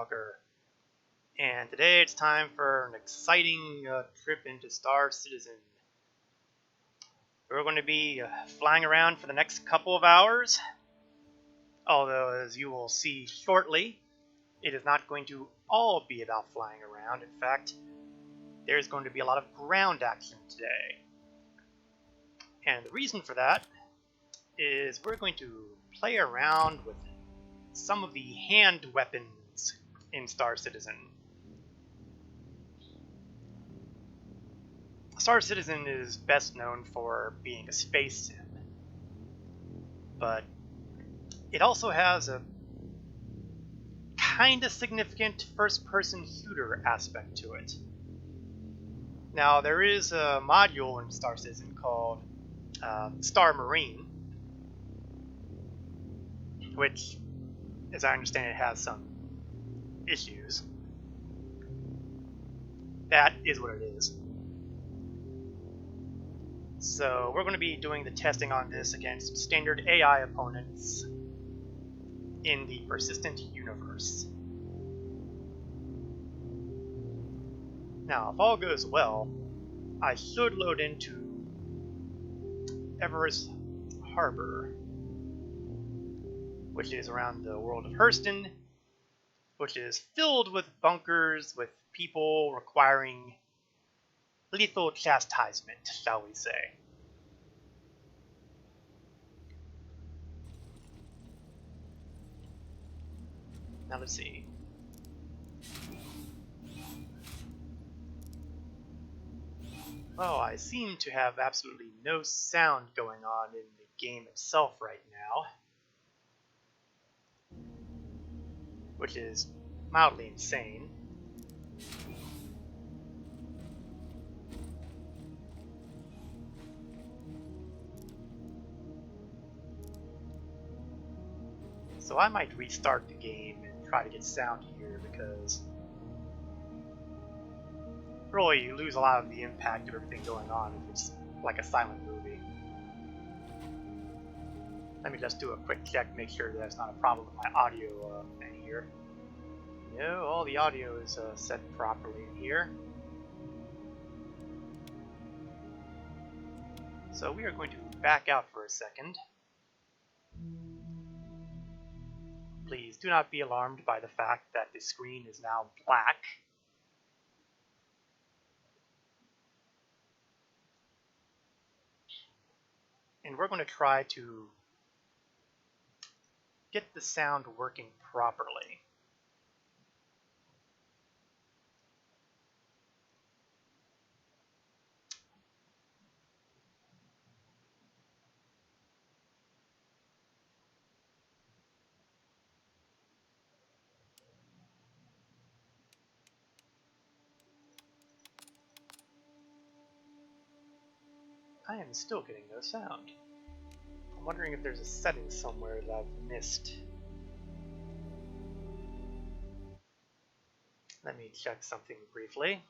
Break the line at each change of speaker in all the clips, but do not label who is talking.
Logger, and today it's time for an exciting trip into Star Citizen. We're going to be flying around for the next couple of hours, although as you will see shortly, it is not going to all be about flying around. In fact, there's going to be a lot of ground action today. And the reason for that is we're going to play around with some of the hand weapons in Star Citizen. Star Citizen is best known for being a space sim, but it also has a kind of significant first-person shooter aspect to it. Now, there is a module in Star Citizen called Star Marine, which, as I understand it, has some issues. That is what it is. So we're going to be doing the testing on this against standard AI opponents in the persistent universe. Now, if all goes well, I should load into Everest Harbor, which is around the world of Hurston, which is filled with bunkers with people requiring lethal chastisement, shall we say. Now let's see. Oh, I seem to have absolutely no sound going on in the game itself right now, which is mildly insane. So I might restart the game and try to get sound here, because really you lose a lot of the impact of everything going on if it's like a silent movie. Let me just do a quick check, make sure that's not a problem with my audio in here. No, all the audio is set properly in here. So we are going to back out for a second. Please do not be alarmed by the fact that the screen is now black. And we're going to try to get the sound working properly. I am still getting no sound. I'm wondering if there's a setting somewhere that I've missed. Let me check something briefly.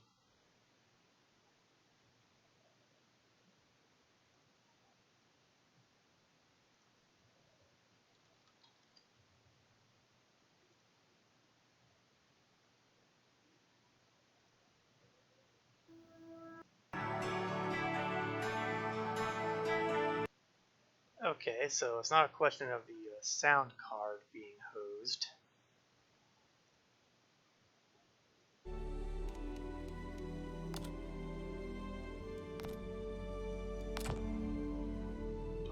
Okay, so it's not a question of the sound card being hosed.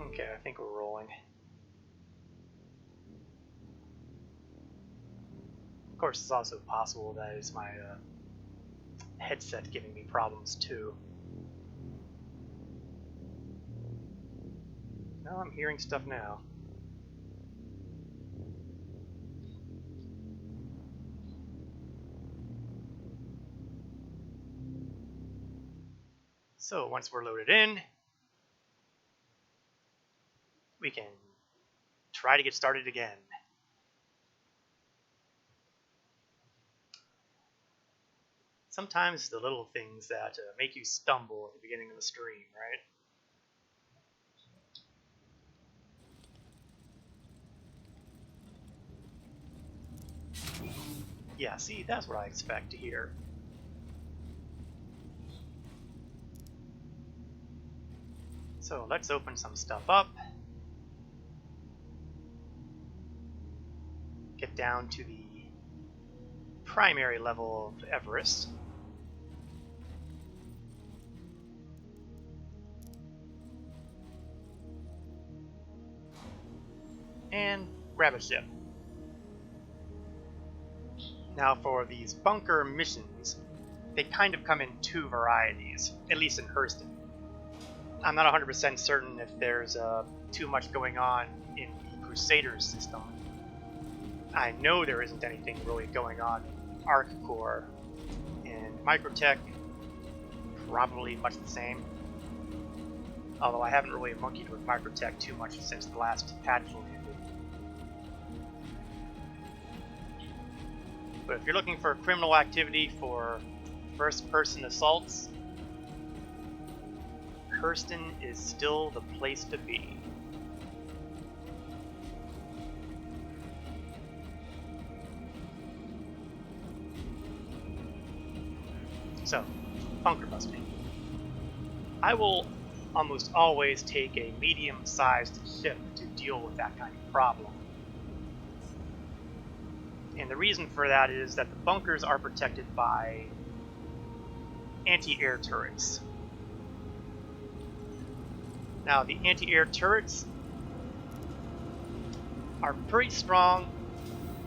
Okay, I think we're rolling. Of course, it's also possible that it's my headset giving me problems too. No, I'm hearing stuff now. So once we're loaded in, we can try to get started again. Sometimes the little things that make you stumble at the beginning of the stream, right? Yeah, see, that's what I expect to hear. So let's open some stuff up. Get down to the primary level of Everest. And grab a ship. Now for these bunker missions, they kind of come in two varieties, at least in Hurston. I'm not 100% certain if there's too much going on in the Crusaders system. I know there isn't anything really going on in ArcCore, and Microtech, probably much the same. Although I haven't really monkeyed with Microtech too much since the last patch landed. But if you're looking for criminal activity for first-person assaults, Hurston is still the place to be. So, bunker busting. I will almost always take a medium-sized ship to deal with that kind of problem. And the reason for that is that the bunkers are protected by anti-air turrets. Now, the anti-air turrets are pretty strong.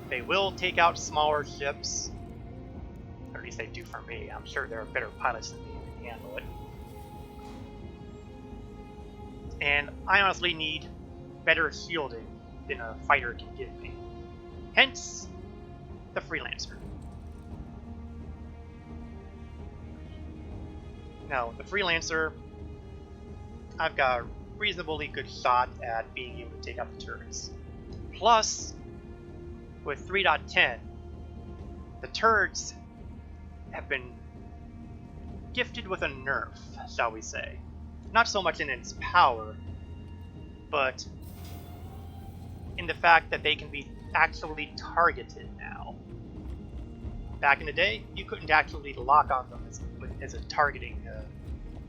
They will take out smaller ships. Or at least they do for me. I'm sure there are better pilots than me who can handle it. And I honestly need better shielding than a fighter can give me. Hence, the Freelancer. Now, with the Freelancer, I've got a reasonably good shot at being able to take out the turrets. Plus, with 3.10, the turrets have been gifted with a nerf, shall we say. Not so much in its power, but in the fact that they can be actually targeted now. Back in the day, you couldn't actually lock on them as a targeting,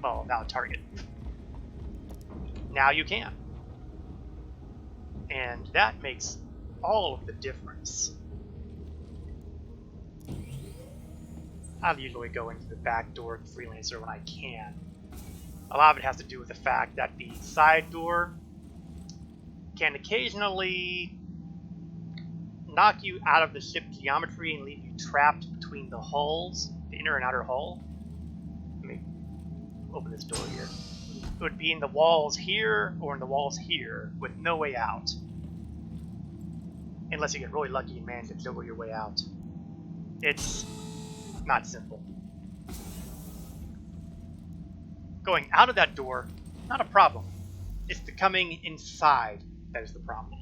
valid target. Now you can. And that makes all of the difference. I'll usually go into the back door of the Freelancer when I can. A lot of it has to do with the fact that the side door can occasionally knock you out of the ship geometry and leave you trapped between the hulls, the inner and outer hull. Let me open this door here. It would be in the walls here or in the walls here with no way out. Unless you get really lucky and manage to juggle your way out. It's not simple. Going out of that door, not a problem. It's the coming inside that is the problem.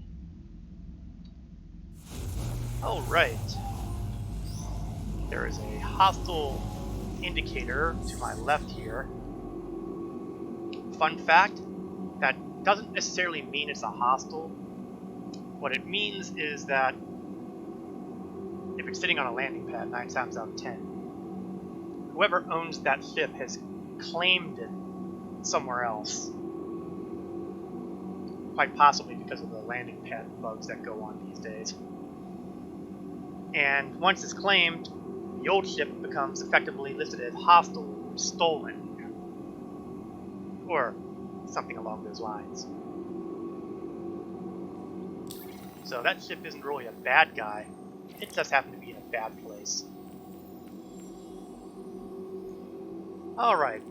Alright. There is a hostile indicator to my left here. Fun fact, that doesn't necessarily mean it's a hostile. What it means is that if it's sitting on a landing pad 9 times out of 10, whoever owns that ship has claimed it somewhere else. Quite possibly because of the landing pad bugs that go on these days. And once it's claimed, the old ship becomes effectively listed as hostile or stolen. Or something along those lines. So that ship isn't really a bad guy. It just happened to be in a bad place. Alright.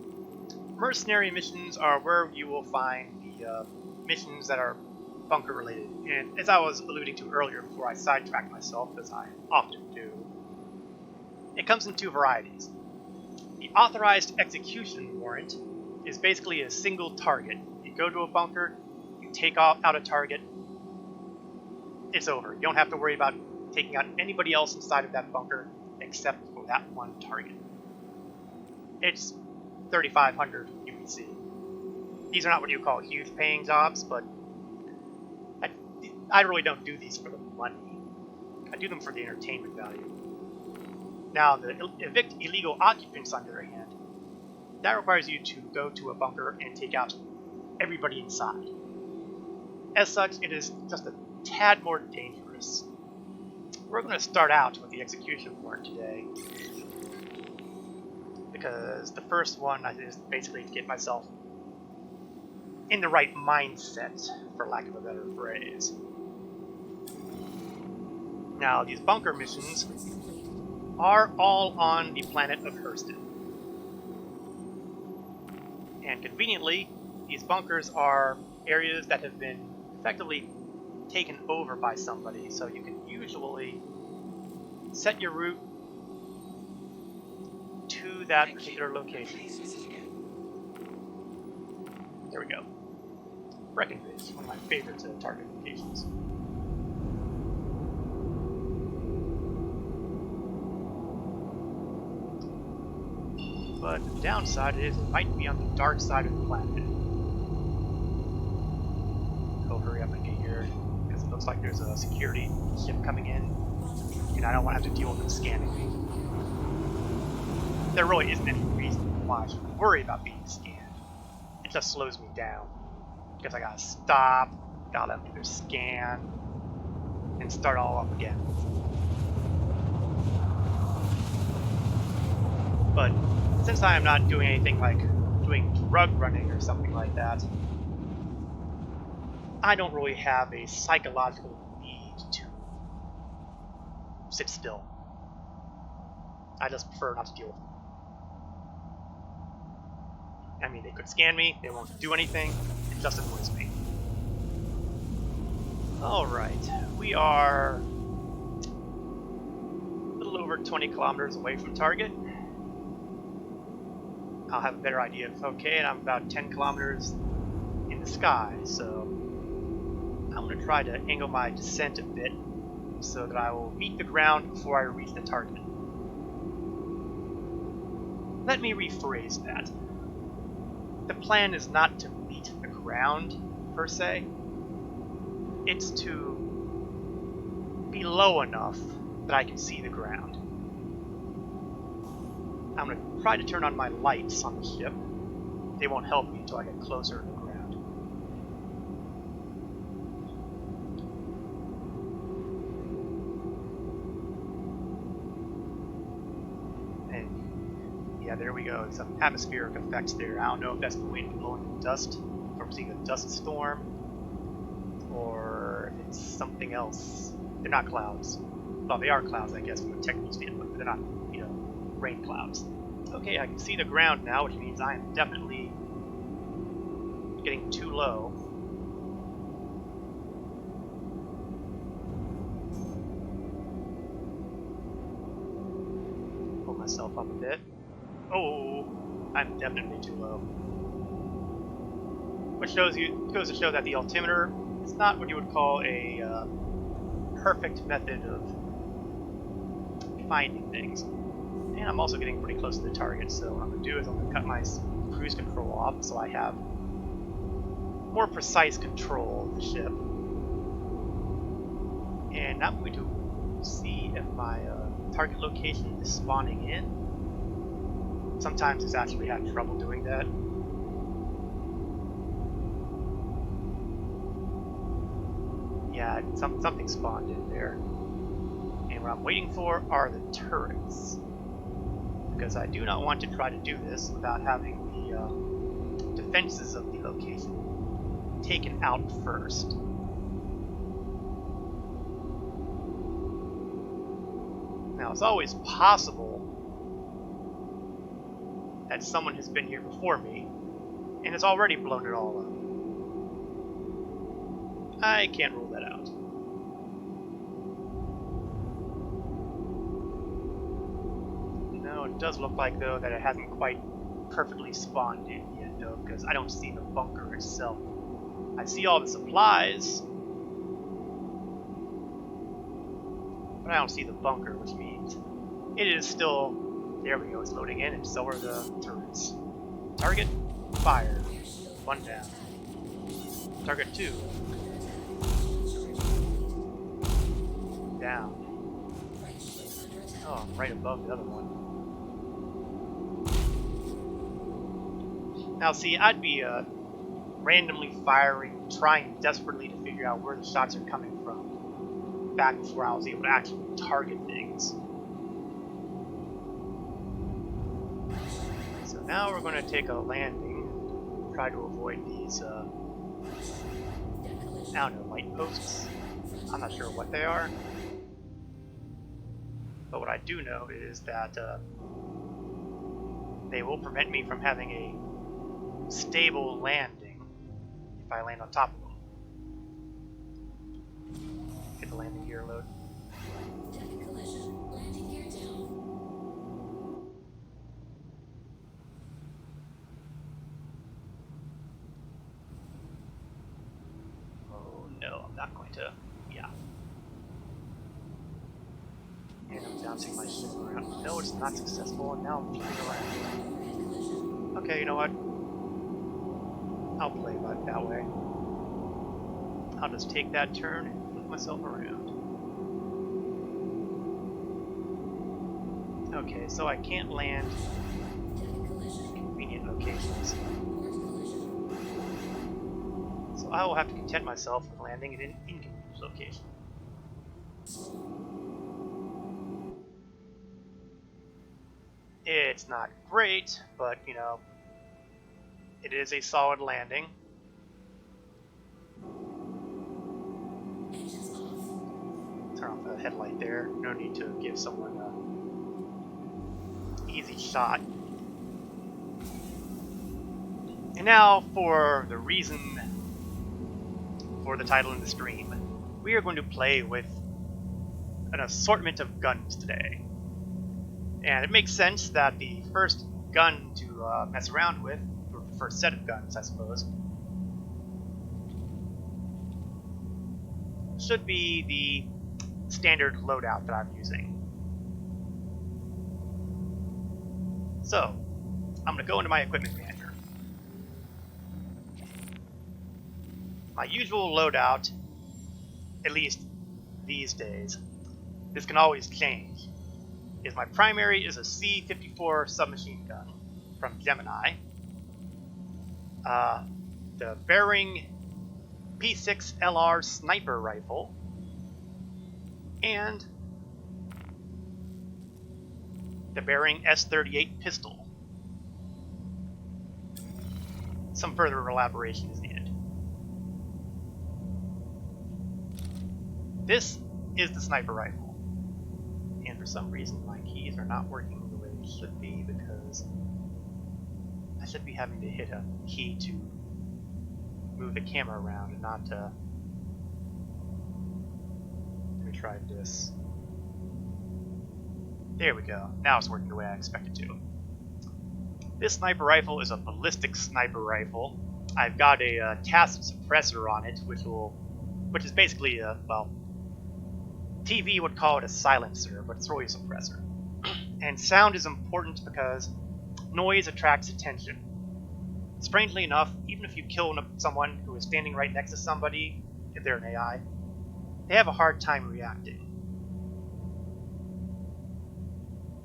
Mercenary missions are where you will find the missions that are bunker related. And as I was alluding to earlier before I sidetracked myself, as I often do, it comes in two varieties. The authorized execution warrant is basically a single target. You go to a bunker, you take out a target, it's over. You don't have to worry about taking out anybody else inside of that bunker except for that one target. It's 3,500 UEC. These are not what you call huge paying jobs, but I really don't do these for the money. I do them for the entertainment value. Now, the evict illegal occupants, on the other hand, that requires you to go to a bunker and take out everybody inside. As such, it is just a tad more dangerous. We're going to start out with the execution warrant today, because the first one is basically to get myself in the right mindset, for lack of a better phrase. Now, these bunker missions are all on the planet of Hurston. And conveniently, these bunkers are areas that have been effectively taken over by somebody, so you can usually set your route to that particular location. There we go. Breckenridge, one of my favorite target locations. But the downside is it might be on the dark side of the planet. So hurry up and get here, because it looks like there's a security ship coming in, and I don't want to have to deal with them scanning me. There really isn't any reason why I should worry about being scanned. It just slows me down, because I gotta stop, gotta let them do their scan, and start all up again. But since I am not doing anything like doing drug running or something like that, I don't really have a psychological need to sit still. I just prefer not to deal with them. I mean, they could scan me, they won't do anything, it just annoys me. Alright, we are a little over 20 kilometers away from target. I'll have a better idea if it's okay, and I'm about 10 kilometers in the sky, so I'm going to try to angle my descent a bit so that I will meet the ground before I reach the target. Let me rephrase that. The plan is not to meet the ground, per se. It's to be low enough that I can see the ground. I'm going to try to turn on my lights on the ship. They won't help me until I get closer to the ground. And yeah, there we go. Some atmospheric effects there. I don't know if that's the wind blowing the dust from seeing a dust storm, or if it's something else. They're not clouds. Well, they are clouds, I guess, from a technical standpoint, but they're not, rain clouds. Okay, I can see the ground now, which means I am definitely getting too low. Pull myself up a bit. Oh, I'm definitely too low. Which goes to show that the altimeter is not what you would call a perfect method of finding things. And I'm also getting pretty close to the target, so what I'm going to do is I'm going to cut my cruise control off so I have more precise control of the ship. And I'm going to see if my target location is spawning in. Sometimes it's actually had trouble doing that. Yeah, something spawned in there. And what I'm waiting for are the turrets, because I do not want to try to do this without having the defenses of the location taken out first. Now, it's always possible that someone has been here before me and has already blown it all up. I can't rule that out. It does look like, though, that it hasn't quite perfectly spawned in yet, though, because I don't see the bunker itself. I see all the supplies, but I don't see the bunker, which means it is still... There we go, it's loading in, and so are the turrets. Target, fire. One down. Target 2. Down. Oh, I'm right above the other one. Now, see, I'd be randomly firing, trying desperately to figure out where the shots are coming from back before I was able to actually target things. So now we're going to take a landing and try to avoid these, I don't know, light posts. I'm not sure what they are. But what I do know is that they will prevent me from having a stable landing if I land on top of them. Get the landing gear load.
Landing gear down.
Oh no, I'm not going to. Yeah. And I'm bouncing my ship around. No, it's not successful, and now I'm flying around. Okay, you know what? I'll play about it that way. I'll just take that turn and flip myself around. Okay, so I can't land in convenient locations. So I will have to content myself with landing in an inconvenient location. It's not great, but, you know, it is a solid landing. Turn off the headlight there. No need to give someone an easy shot. And now for the reason for the title in the stream. We are going to play with an assortment of guns today. And it makes sense that the first gun to mess around with, or the first set of guns, I suppose, should be the standard loadout that I'm using. So, I'm going to go into my equipment manager. My usual loadout, at least these days, this can always change, is my primary is a C-54 submachine gun from Gemini, the Bearing P6 LR sniper rifle, and the Bearing S38 pistol. Some further elaboration is needed. This is the sniper rifle. And for some reason my keys are not working the way they should be, because I should be having to hit a key to move the camera around and not to... Let me try this. There we go. Now it's working the way I expected to. This sniper rifle is a ballistic sniper rifle. I've got a tacit suppressor on it, which is basically a, well, TV would call it a silencer, but it's really a suppressor. And sound is important because noise attracts attention. Strangely enough, even if you kill someone who is standing right next to somebody, if they're an AI, they have a hard time reacting.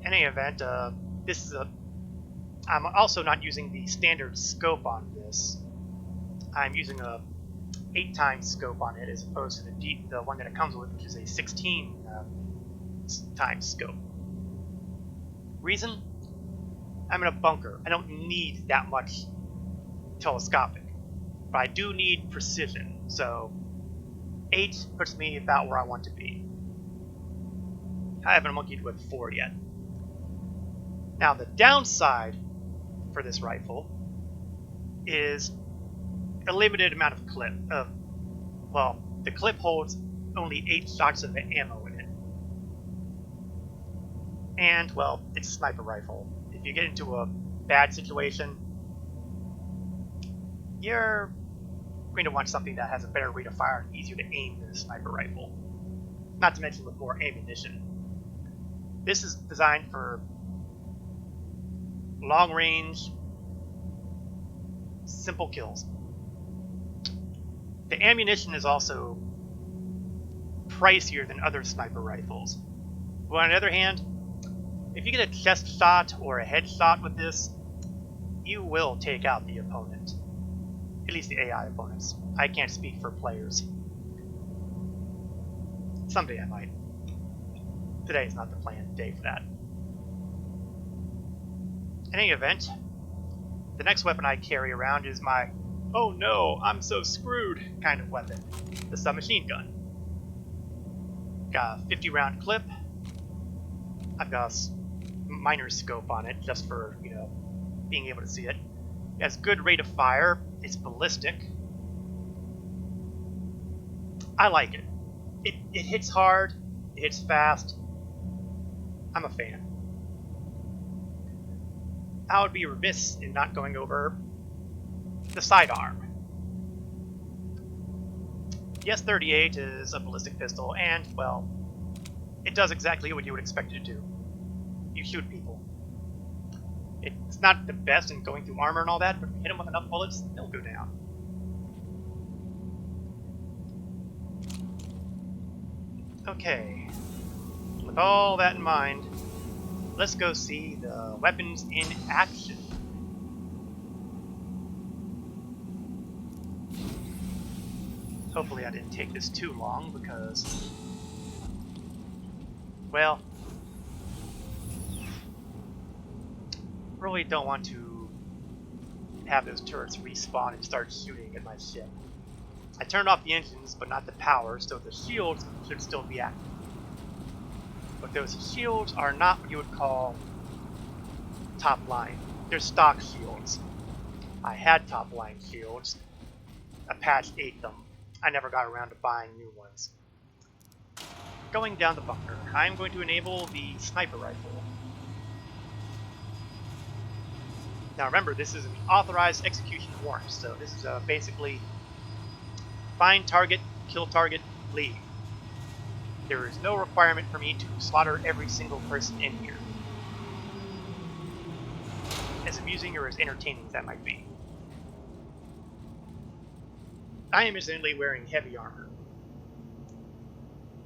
In any event, this is a... I'm also not using the standard scope on this. I'm using a 8x scope on it as opposed to the one that it comes with, which is a 16x scope. Reason? I'm in a bunker. I don't need that much telescopic, but I do need precision, so 8 puts me about where I want to be. I haven't monkeyed with 4 yet. Now the downside for this rifle is a limited amount of clip. Well, the clip holds only 8 shots of ammo in it. And, well, it's a sniper rifle. If you get into a bad situation, you're going to want something that has a better rate of fire and easier to aim than a sniper rifle. Not to mention with more ammunition. This is designed for long range, simple kills. The ammunition is also pricier than other sniper rifles. But on the other hand, If you get a chest shot or a head shot with this, you will take out the opponent. At least the AI opponents. I can't speak for players. Someday I might. Today is not the planned day for that. In any event, the next weapon I carry around is my "oh no, I'm so screwed" kind of weapon, the submachine gun. Got a 50-round clip. I've got a minor scope on it just for, being able to see it. It has good rate of fire. It's ballistic. I like it. It hits hard. It hits fast. I'm a fan. I would be remiss in not going over the sidearm. The S-38 is a ballistic pistol, and, well, it does exactly what you would expect it to do. You shoot people. It's not the best in going through armor and all that, but if you hit them with enough bullets, they'll go down. Okay. With all that in mind, let's go see the weapons in action. Hopefully I didn't take this too long because, well, really don't want to have those turrets respawn and start shooting at my ship. I turned off the engines, but not the power, so the shields should still be active. But those shields are not what you would call top line. They're stock shields. I had top line shields. A patch ate them. I never got around to buying new ones. Going down the bunker, I'm going to enable the sniper rifle. Now remember, this is an authorized execution warrant, so this is basically find target, kill target, leave. There is no requirement for me to slaughter every single person in here. As amusing or as entertaining as that might be. I am incidentally wearing heavy armor.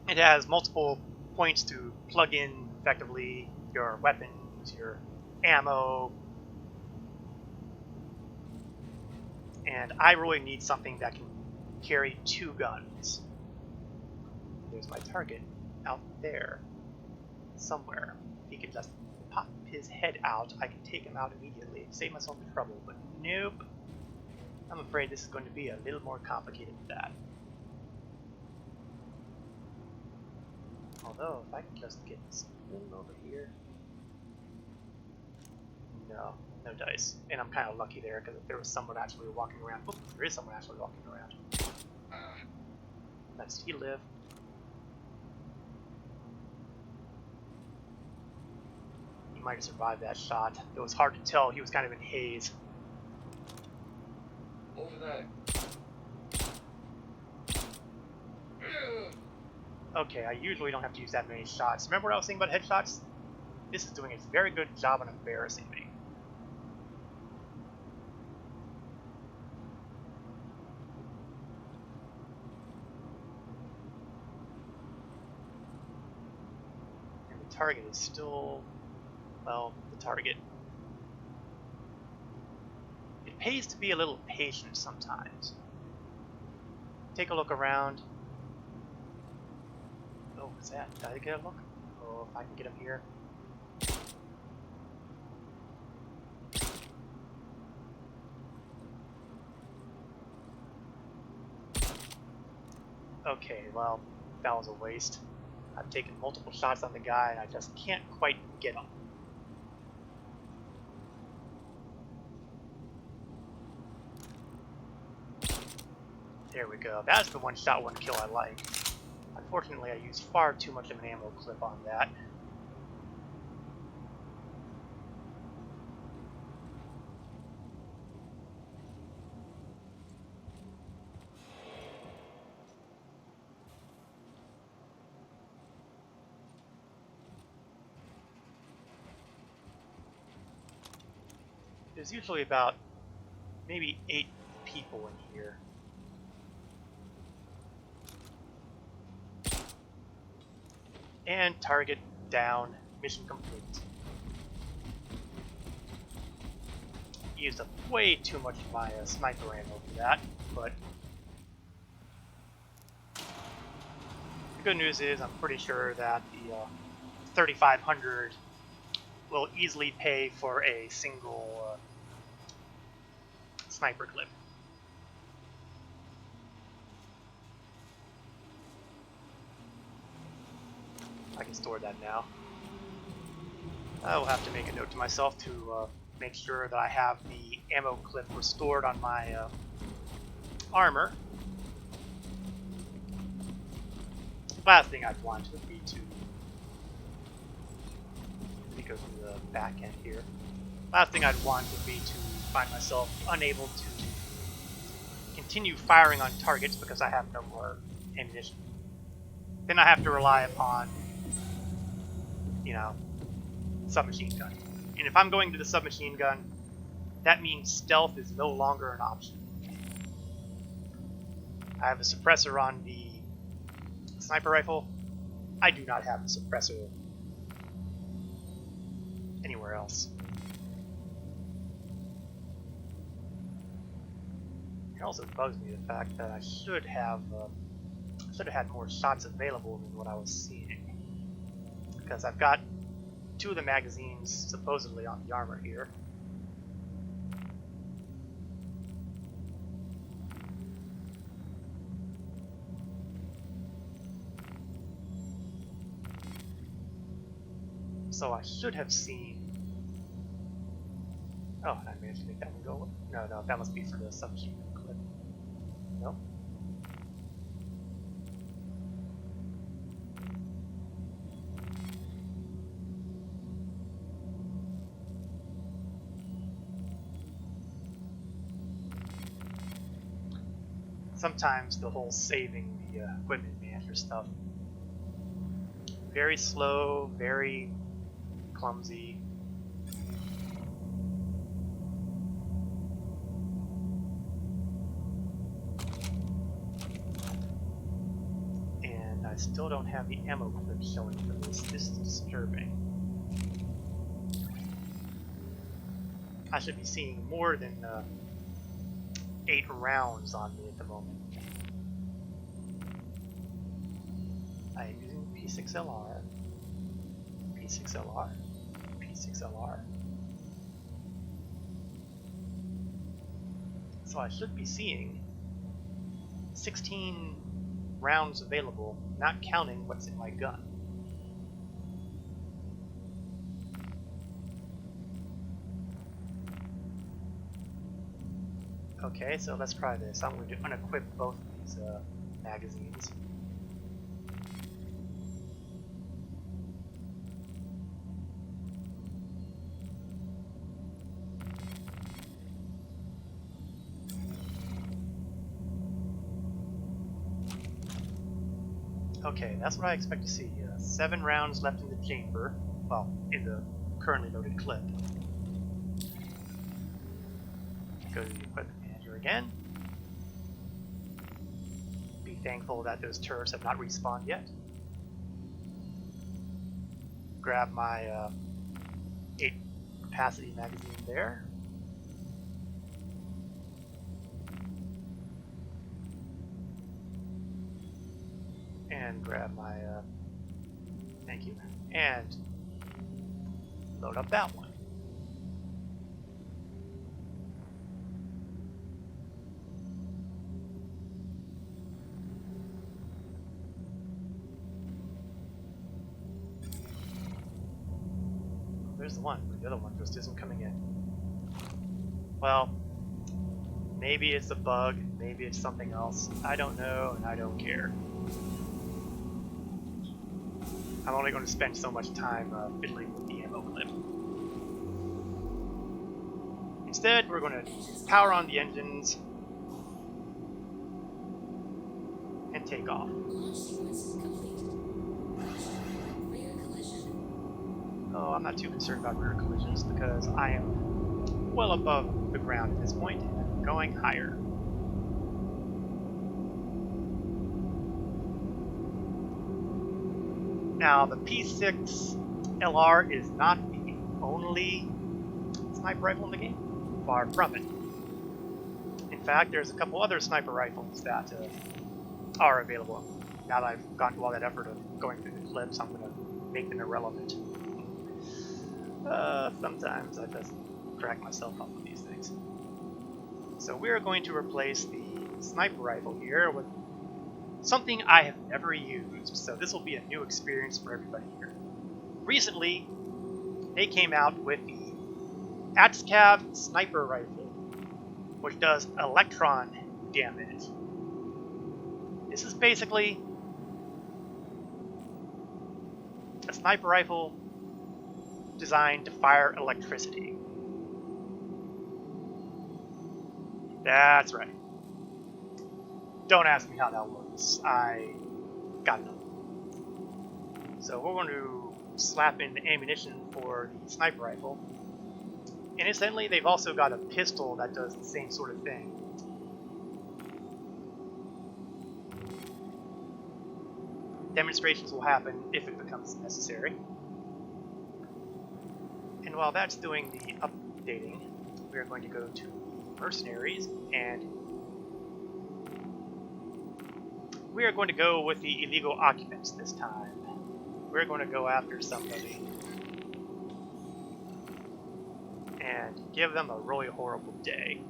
It has multiple points to plug in effectively your weapons, your ammo, and I really need something that can carry 2 guns. There's my target out there somewhere. If he could just pop his head out, I can take him out immediately and save myself the trouble, but nope. I'm afraid this is going to be a little more complicated than that. Although, if I can just get this little over here. No dice. And I'm kind of lucky there, because if there was someone actually walking around. Oh, there is someone actually walking around. Does he live? He might have survived that shot. It was hard to tell. He was kind of in haze.
Over there.
Okay, I usually don't have to use that many shots. Remember what I was saying about headshots? This is doing a very good job on embarrassing me. And the target is still, well, the target. It pays to be a little patient sometimes. Take a look around. Oh, what's that? Did I get a look? Oh, if I can get him here. Okay, well, that was a waste. I've taken multiple shots on the guy and I just can't quite get him. There we go. That's the one shot, one kill I like. Unfortunately, I used far too much of an ammo clip on that. There's usually about maybe 8 people in here. And target down, mission complete. used up way too much of my sniper ammo for that, but the good news is I'm pretty sure that the 3500 will easily pay for a single sniper clip. I can store that now. I will have to make a note to myself to make sure that I have the ammo clip restored on my armor. Last thing I'd want would be to go to the back end here. Last thing I'd want would be to find myself unable to continue firing on targets because I have no more ammunition. Then I have to rely upon, you know, submachine gun. And if I'm going to the submachine gun, that means stealth is no longer an option. I have a suppressor on the sniper rifle. I do not have a suppressor anywhere else. It also bugs me the fact that I should have had more shots available than what I was seeing, because I've got 2 of the magazines supposedly on the armor here. So I should have seen... Oh, I managed to make that one go. No, that must be for the submachine gun clip. No. Sometimes the whole saving the equipment manager stuff, very slow, very clumsy. And I still don't have the ammo clip showing for this. This is disturbing. I should be seeing more than 8 rounds on me at the moment. I am using P6LR, P6LR, P6LR. So I should be seeing 16 rounds available, not counting what's in my gun. Okay, so let's try this. I'm going to unequip both of these magazines. Okay, that's what I expect to see. 7 rounds left in the chamber. Well, in the currently loaded clip. Go to the equipment manager again. Be thankful that those turrets have not respawned yet. Grab my 8 capacity magazine there. And grab my, thank you, and load up that one. There's the one, but the other one just isn't coming in. Well, maybe it's a bug, maybe it's something else. I don't know, and I don't care. I'm only going to spend so much time fiddling with the ammo clip. Instead, we're going to power on the engines and take off. Oh, I'm not too concerned about rear collisions because I am well above the ground at this point and I'm going higher. Now, the P6LR is not the only sniper rifle in the game. far from it. In fact, there's a couple other sniper rifles that are available. Now that I've gone to all that effort of going through the clips, I'm going to make them irrelevant. Sometimes I just crack myself up with these things. So we're going to replace the sniper rifle here with something I have never used, so this will be a new experience for everybody here. Recently, they came out with the ATSCAV sniper rifle, which does electron damage. This is basically a sniper rifle designed to fire electricity. That's right. Don't ask me how that works. I got it. So we're going to slap in the ammunition for the sniper rifle. And incidentally, they've also got a pistol that does the same sort of thing. Demonstrations will happen if it becomes necessary. And while that's doing the updating, we're going to go to mercenaries, and we are going to go with the illegal occupants this time. We're going to go after somebody and give them a really horrible day.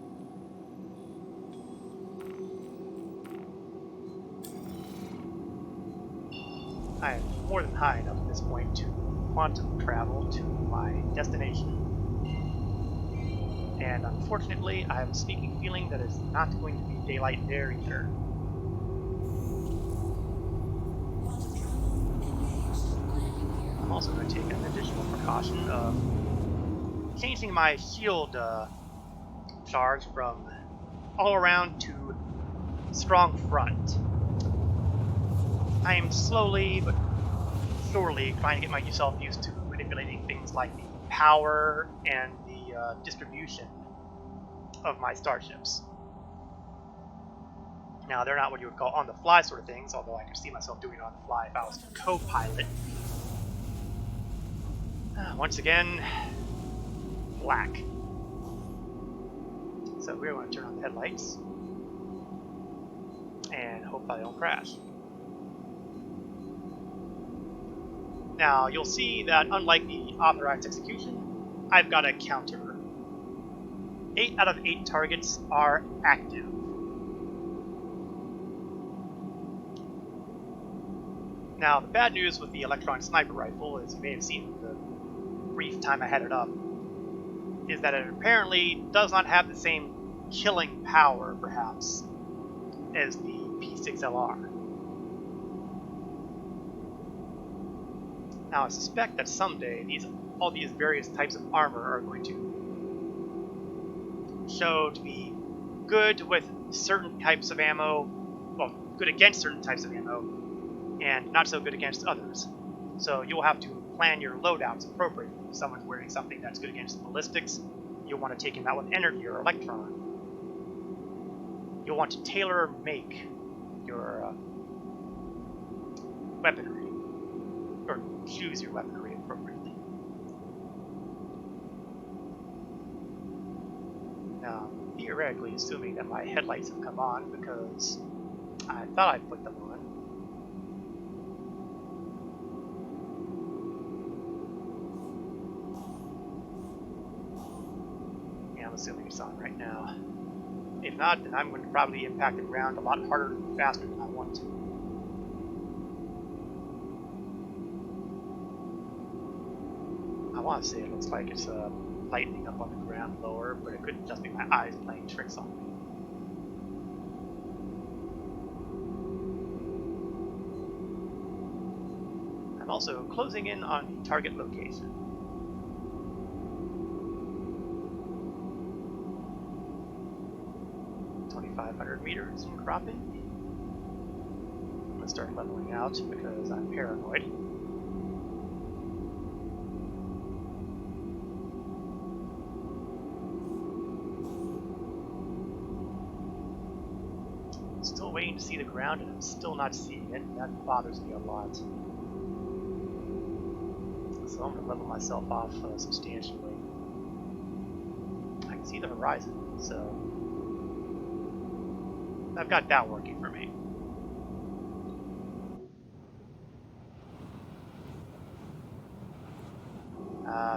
I am more than high enough at this point to quantum travel to my destination. And unfortunately, I have a sneaking feeling that it's not going to be daylight there either. I'm also going to take an additional precaution of changing my shield charge from all around to strong front. I am slowly but surely trying to get myself used to manipulating things like the power and the distribution of my starships. Now, they're not what you would call on-the-fly sort of things, although I could see myself doing it on the fly if I was a co-pilot. Once again, black. So we're going to turn on the headlights and hope I don't crash. Now, you'll see that unlike the authorized execution, I've got a counter. 8 out of 8 targets are active. Now, the bad news with the electron sniper rifle, as you may have seen in the brief time I had it up, is that it apparently does not have the same killing power, perhaps, as the P6LR. Now, I suspect that someday all these various types of armor are going to show to be good with certain types of ammo, well, good against certain types of ammo, and not so good against others. So you'll have to plan your loadouts appropriately. If someone's wearing something that's good against ballistics, you'll want to take him out with energy or electron. You'll want to tailor-make your weaponry, or choose your weaponry appropriately. Now, theoretically, assuming that my headlights have come on because I thought I'd put them on, yeah, I'm assuming it's on right now. If not, then I'm going to probably impact the ground a lot harder and faster than I want to. I want to say it looks like it's lightening up on the ground lower, but it could just be my eyes playing tricks on me. I'm also closing in on the target location. Meters and cropping. I'm going to start leveling out because I'm paranoid. Still waiting to see the ground and I'm still not seeing it. That bothers me a lot. So I'm going to level myself off substantially. I can see the horizon, so I've got that working for me.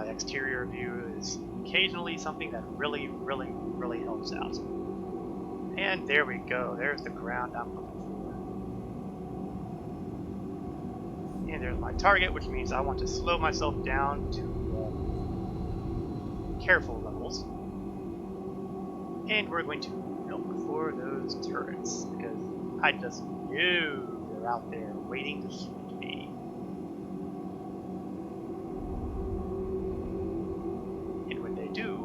Exterior view is occasionally something that really helps out. And there we go. There's the ground I'm looking for. And there's my target, which means I want to slow myself down to careful levels. And we're going to look for those turrets, because I just know they're out there waiting to shoot me. And when they do,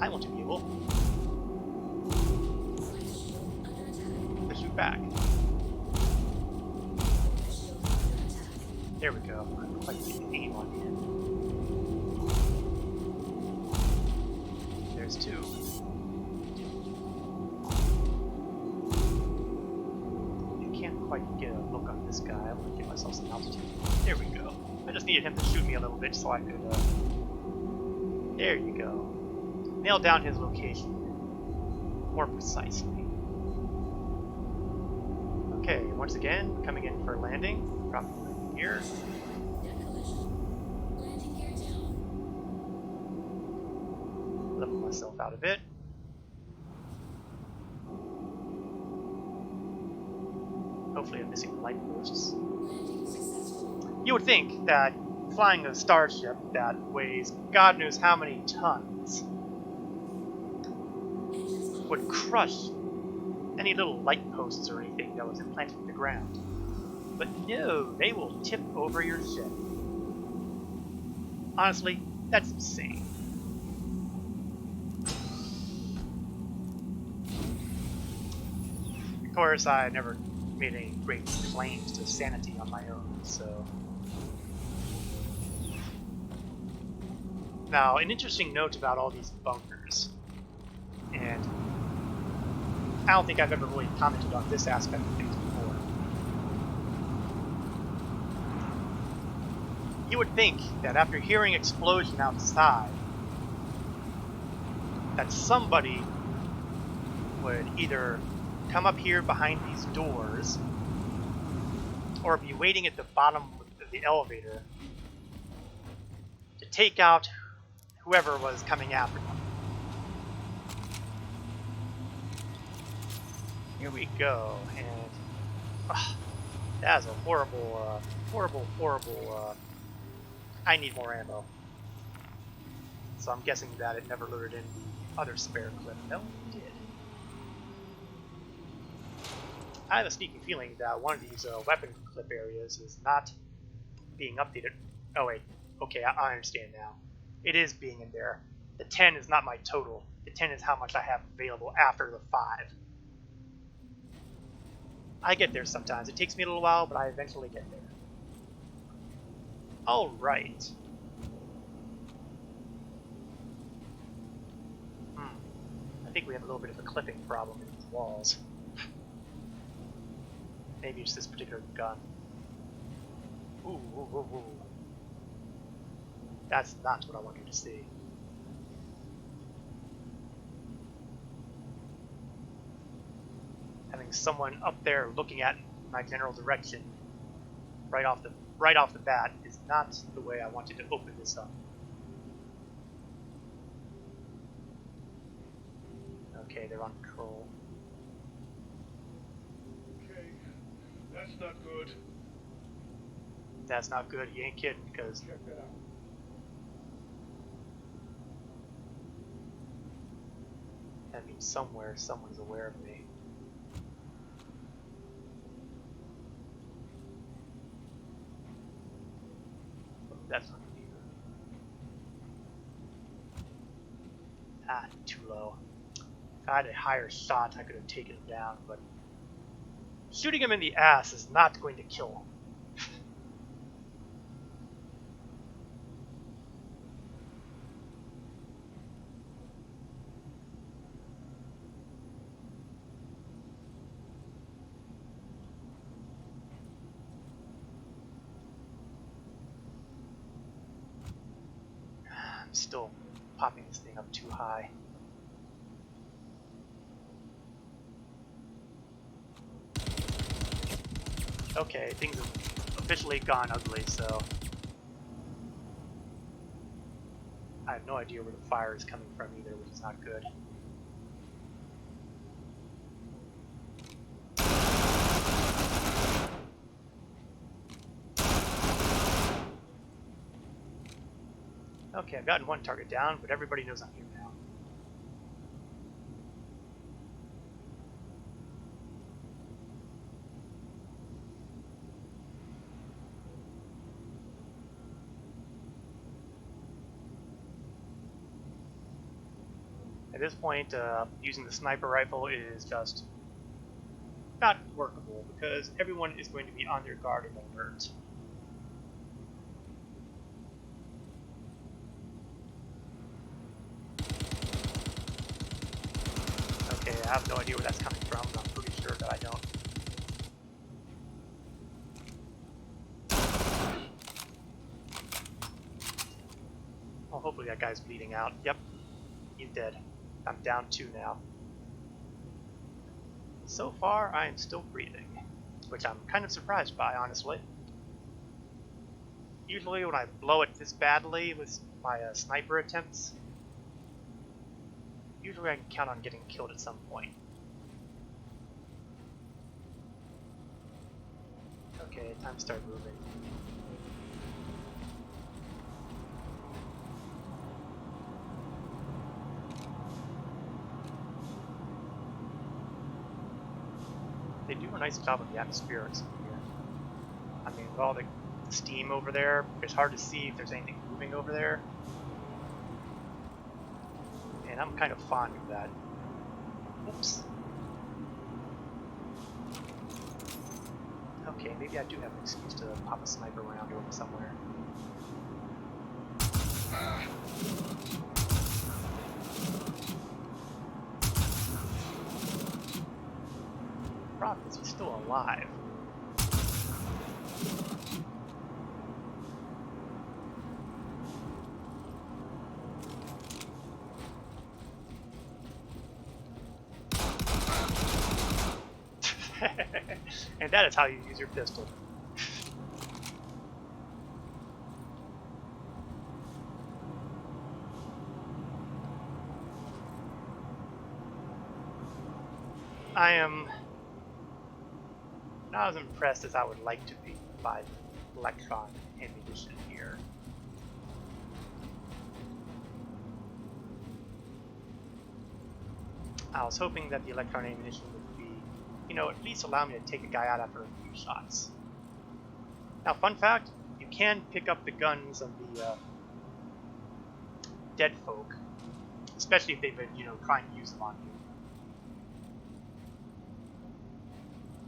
I want to be able to shoot back. There we go. I don't quite get the aim on him. There's two. I can't quite get a look on this guy. I want to give myself some altitude. There we go. I just needed him to shoot me a little bit so I could, there you go. Nail down his location more precisely. Okay, once again, coming in for landing. Dropping right here. Level myself out a bit. Hopefully I'm missing light posts. You would think that flying a starship that weighs God knows how many tons would crush any little light posts or anything that was implanted in the ground. But no, they will tip over your ship. Honestly, that's insane. Of course, I never made any great claims to sanity on my own, so... Now, an interesting note about all these bunkers, and I don't think I've ever really commented on this aspect of things before. You would think that after hearing explosion outside, that somebody would either come up here behind these doors or be waiting at the bottom of the elevator to take out whoever was coming after them. Here we go, and that is a horrible, horrible, I need more ammo. So I'm guessing that it never lured in the other spare clip. No, it did. I have a sneaking feeling that one of these weapon clip areas is not being updated. Oh wait, okay, I understand now. It is being in there. The 10 is not my total. The 10 is how much I have available after the 5. I get there sometimes. It takes me a little while, but I eventually get there. Alright. I think we have a little bit of a clipping problem in these walls. Maybe it's this particular gun. Ooh, ooh, ooh, ooh. That's not what I want you to see. Having someone up there looking at my general direction right off the bat is not the way I wanted to open this up. Okay, they're on patrol.
Okay, that's not good.
That's not good. You ain't kidding, because
Check that out.
that means somewhere someone's aware of me. That's not good either. Ah, too low. If I had a higher shot, I could have taken him down, but shooting him in the ass is not going to kill him. I'm still popping this thing up too high. Okay, things have officially gone ugly, so I have no idea where the fire is coming from either, which is not good. Okay, I've gotten one target down, but everybody knows I'm here now. At this point, using the sniper rifle is just not workable because everyone is going to be on their guard and alert. Okay, I have no idea where that's coming from, but I'm pretty sure that I don't. Well, hopefully that guy's bleeding out. Yep, he's dead. I'm down 2 now. So far, I am still breathing, which I'm kind of surprised by, honestly. Usually when I blow it this badly with my sniper attempts, usually I can count on getting killed at some point. Okay, time to start moving. They do a nice job of the atmospherics in here. I mean, with all the steam over there, it's hard to see if there's anything moving over there. And I'm kind of fond of that. Oops. Okay, maybe I do have an excuse to pop a sniper round over somewhere. Problem is, he's still alive. And that is how you use your pistol. I am not as impressed as I would like to be by the electron ammunition here. I was hoping that the electron ammunition would be, you know, at least allow me to take a guy out after a few shots. Now, fun fact, you can pick up the guns of the dead folk, especially if they've been, you know, trying to use them on you.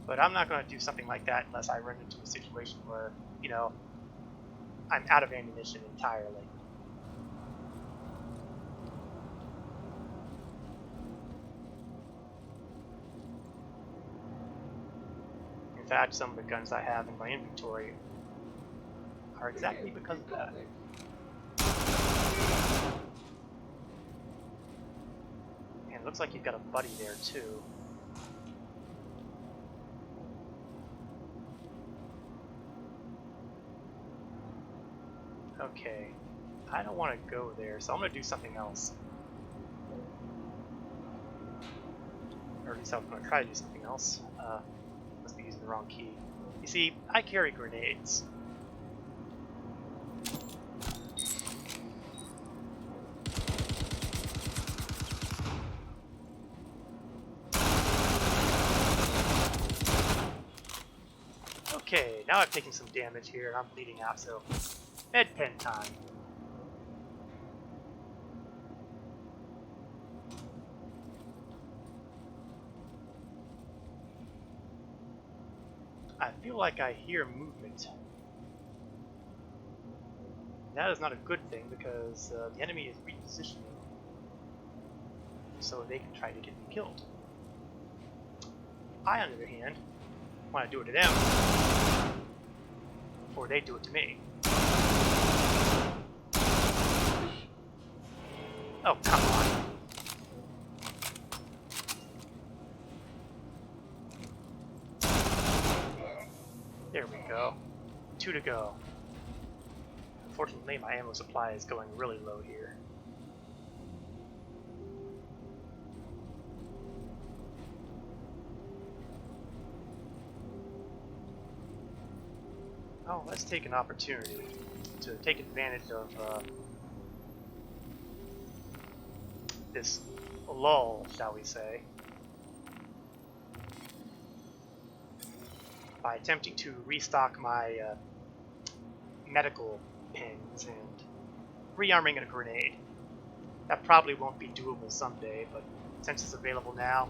But I'm not going to do something like that unless I run into a situation where, you know, I'm out of ammunition entirely. In fact, some of the guns I have in my inventory are exactly because of that. And it looks like you've got a buddy there too. Okay, I don't want to go there, so I'm going to do something else. Or at least I'm going to try to do something else. Must be using the wrong key. You see, I carry grenades. Okay, now I've taken some damage here and I'm bleeding out, so med pen time. I feel like I hear movement. That is not a good thing because the enemy is repositioning so they can try to get me killed. I, on the other hand, want to do it to them before they do it to me. Oh, come on. There we go. 2 to go. Fortunately, my ammo supply is going really low here. Oh, let's take an opportunity to take advantage of this lull, shall we say, by attempting to restock my medical pins and rearming a grenade. That probably won't be doable someday, but since it's available now,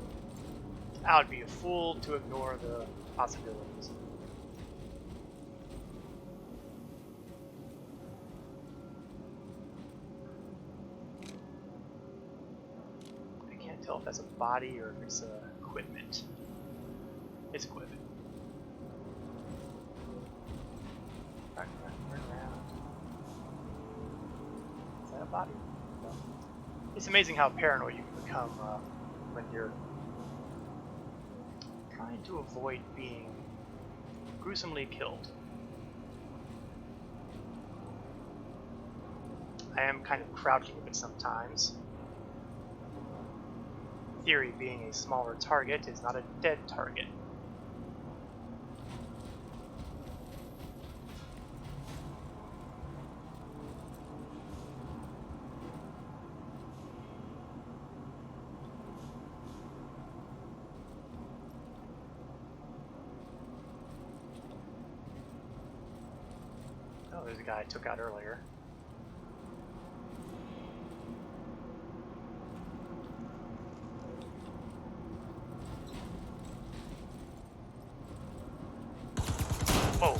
I would be a fool to ignore the possibilities. I can't tell if that's a body or if it's equipment. It's equipment. Run around. Is that a body? No. It's amazing how paranoid you can become when you're trying to avoid being gruesomely killed. I am kind of crouching a bit sometimes. Theory being a smaller target is not a dead target. Oh, there's a guy I took out earlier. Whoa.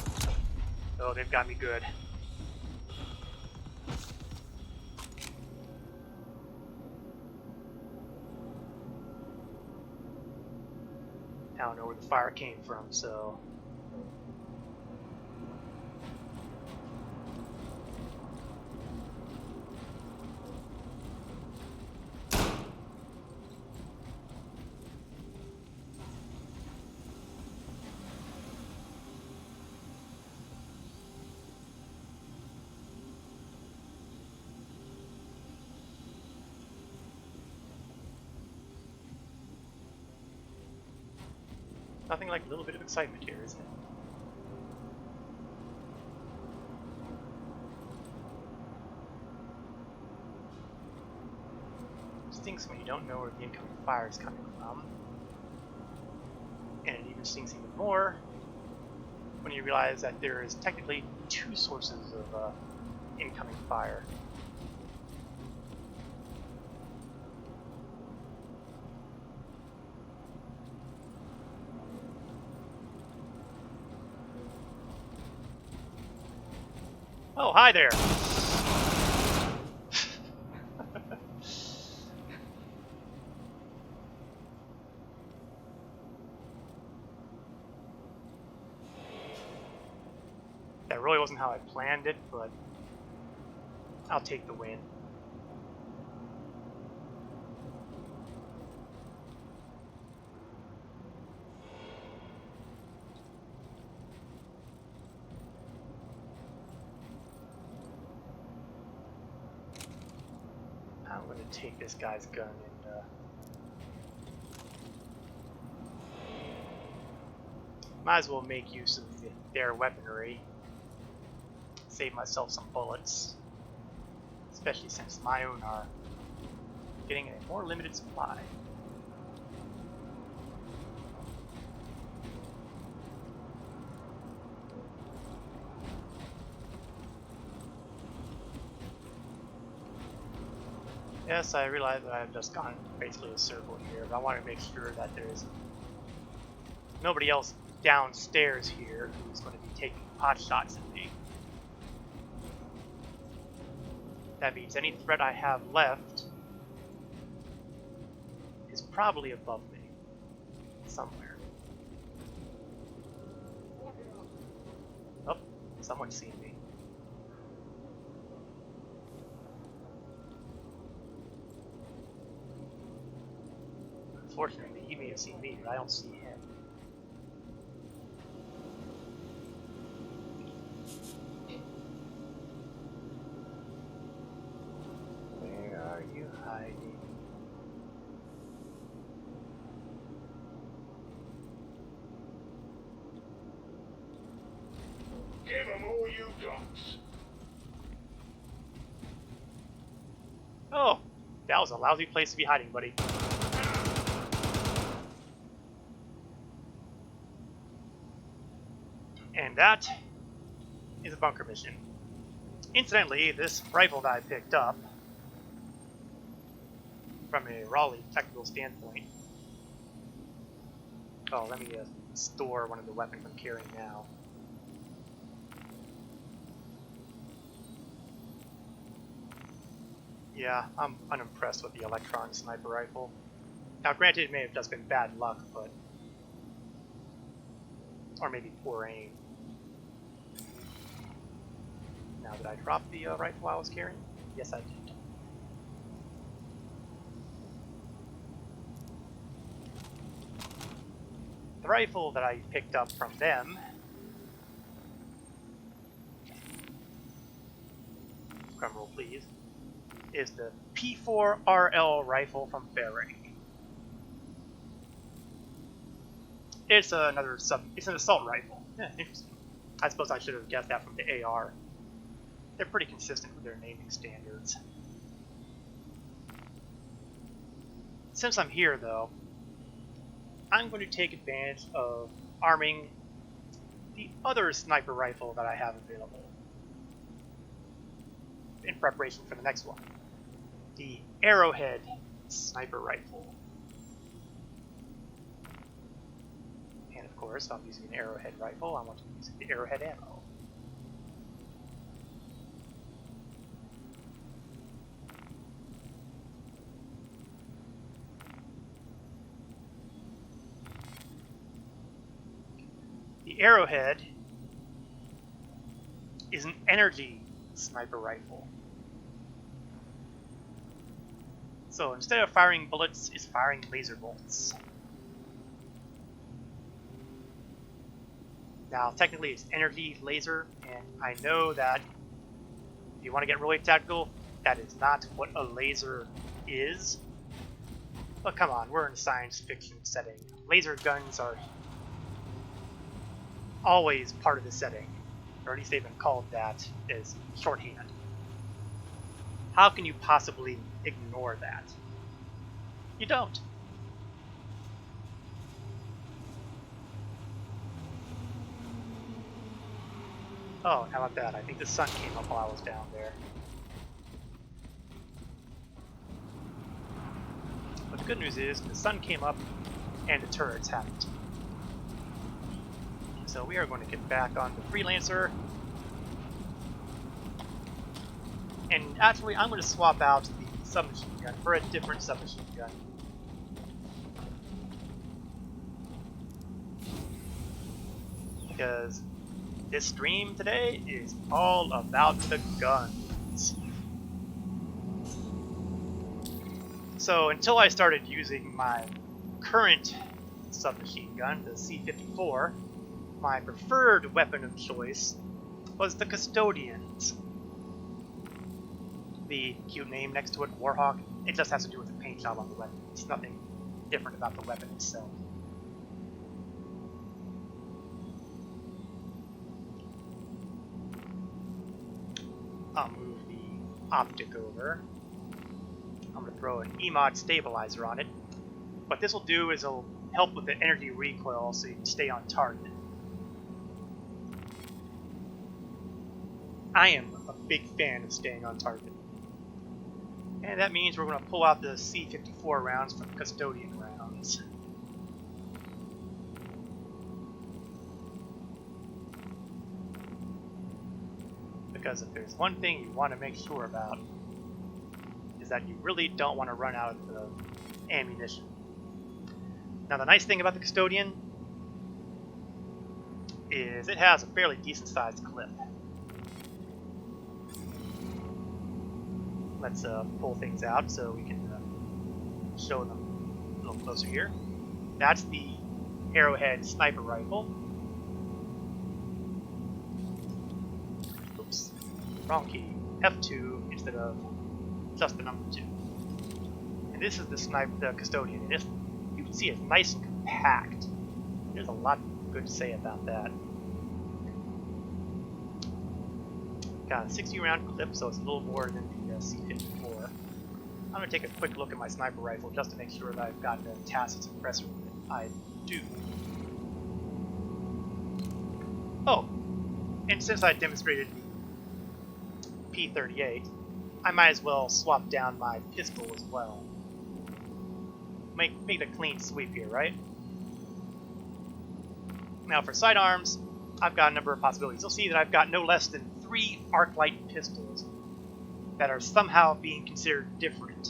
Oh, they've got me good. I don't know where the fire came from, so... Nothing like a little bit of excitement here, isn't it? It stinks when you don't know where the incoming fire is coming from. And it even stings even more when you realize that there is technically 2 sources of incoming fire. Oh, hi there! That really wasn't how I planned it, but I'll take the win. I'm going to take this guy's gun and might as well make use of their weaponry. Save myself some bullets. Especially since my own are getting a more limited supply. Yes, I realize that I've just gone basically a circle here, but I want to make sure that there's nobody else downstairs here who's going to be taking pot shots at me. That means any threat I have left is probably above me, somewhere. Oh, someone's seen me. Unfortunately, he may have seen me, but I don't see him. Where are you hiding?
Give 'em all you got.
Oh, that was a lousy place to be hiding, buddy. And that is a bunker mission. Incidentally, this rifle that I picked up, from a Raleigh technical standpoint. Oh, let me store one of the weapons I'm carrying now. Yeah, I'm unimpressed with the Electron sniper rifle. Now, granted, it may have just been bad luck, but... or maybe poor aim. Now, did I drop the rifle I was carrying? Yes, I did. The rifle that I picked up from them... drumroll please. Is the P4RL rifle from Bering. It's another it's an assault rifle. Yeah, interesting. I suppose I should have guessed that from the AR. They're pretty consistent with their naming standards. Since I'm here, though, I'm going to take advantage of arming the other sniper rifle that I have available in preparation for the next one. The Arrowhead sniper rifle. And of course, if I'm using an Arrowhead rifle, I want to use the Arrowhead ammo. The Arrowhead is an energy sniper rifle. So instead of firing bullets, it's firing laser bolts. Now, technically it's energy laser, and I know that if you want to get really technical, that is not what a laser is. But come on, we're in a science fiction setting. Laser guns are always part of the setting, or at least they've been called that as shorthand. How can you possibly ignore that? You don't. Oh, how about that? I think the sun came up while I was down there. But the good news is, the sun came up and the turrets haven't. So we are going to get back on the Freelancer. And actually, I'm going to swap out the submachine gun for a different submachine gun. Because this stream today is all about the guns. So until I started using my current submachine gun, the C-54, my preferred weapon of choice was the Custodians. The cute name next to it, Warhawk, it just has to do with the paint job on the weapon. It's nothing different about the weapon itself. I'll move the optic over. I'm going to throw an EMOD stabilizer on it. What this will do is it'll help with the energy recoil so you can stay on target. I am a big fan of staying on target. And that means we're going to pull out the C-54 rounds from Custodian rounds. Because if there's one thing you want to make sure about, is that you really don't want to run out of the ammunition. Now the nice thing about the Custodian is it has a fairly decent sized clip. Let's pull things out so we can show them. little closer here. That's the Arrowhead sniper rifle. Oops, wrong key. F2 instead of just the number 2. And this is the Custodian. This, you can see it's nice and compact. There's a lot good to say about that. Got a 60 round clip, so it's a little more than the C54. I'm going to take a quick look at my sniper rifle just to make sure that I've got the tacit suppressor that I do. Oh, and since I demonstrated the P38, I might as well swap down my pistol as well. Make a clean sweep here, right? Now for sidearms, I've got a number of possibilities. You'll see that I've got no less than 3 arc-light pistols that are somehow being considered different.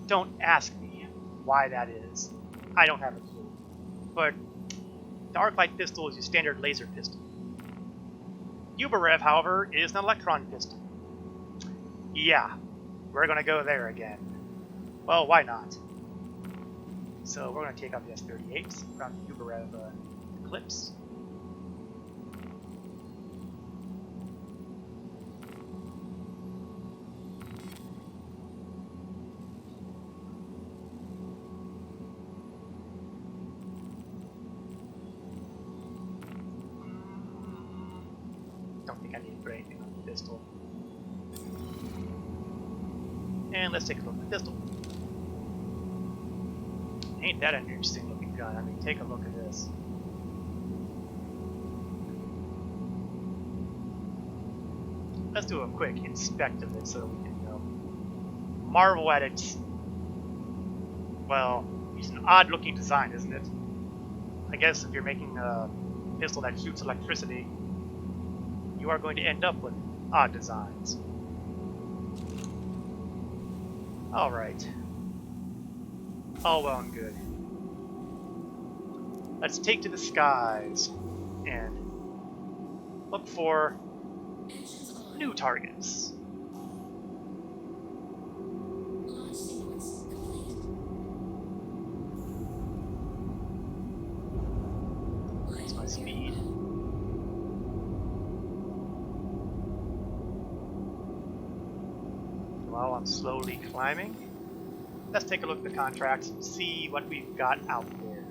Don't ask me why that is. I don't have a clue. But the arc-light pistol is your standard laser pistol. Uberev, however, is an electron pistol. Yeah, we're going to go there again. Well, why not? So we're going to take out the S-38s from the Uberev clips. Don't think I need to put anything on the pistol. And let's take a look at the pistol. Ain't that an interesting looking gun? I mean, take a look at this. Let's do a quick inspect of it so that we can, marvel at its, well, it's an odd looking design, isn't it? I guess if you're making a pistol that shoots electricity, you are going to end up with odd designs. Alright. All well and good. Let's take to the skies and look for new targets. Increase my speed. While I'm slowly climbing, let's take a look at the contracts and see what we've got out there.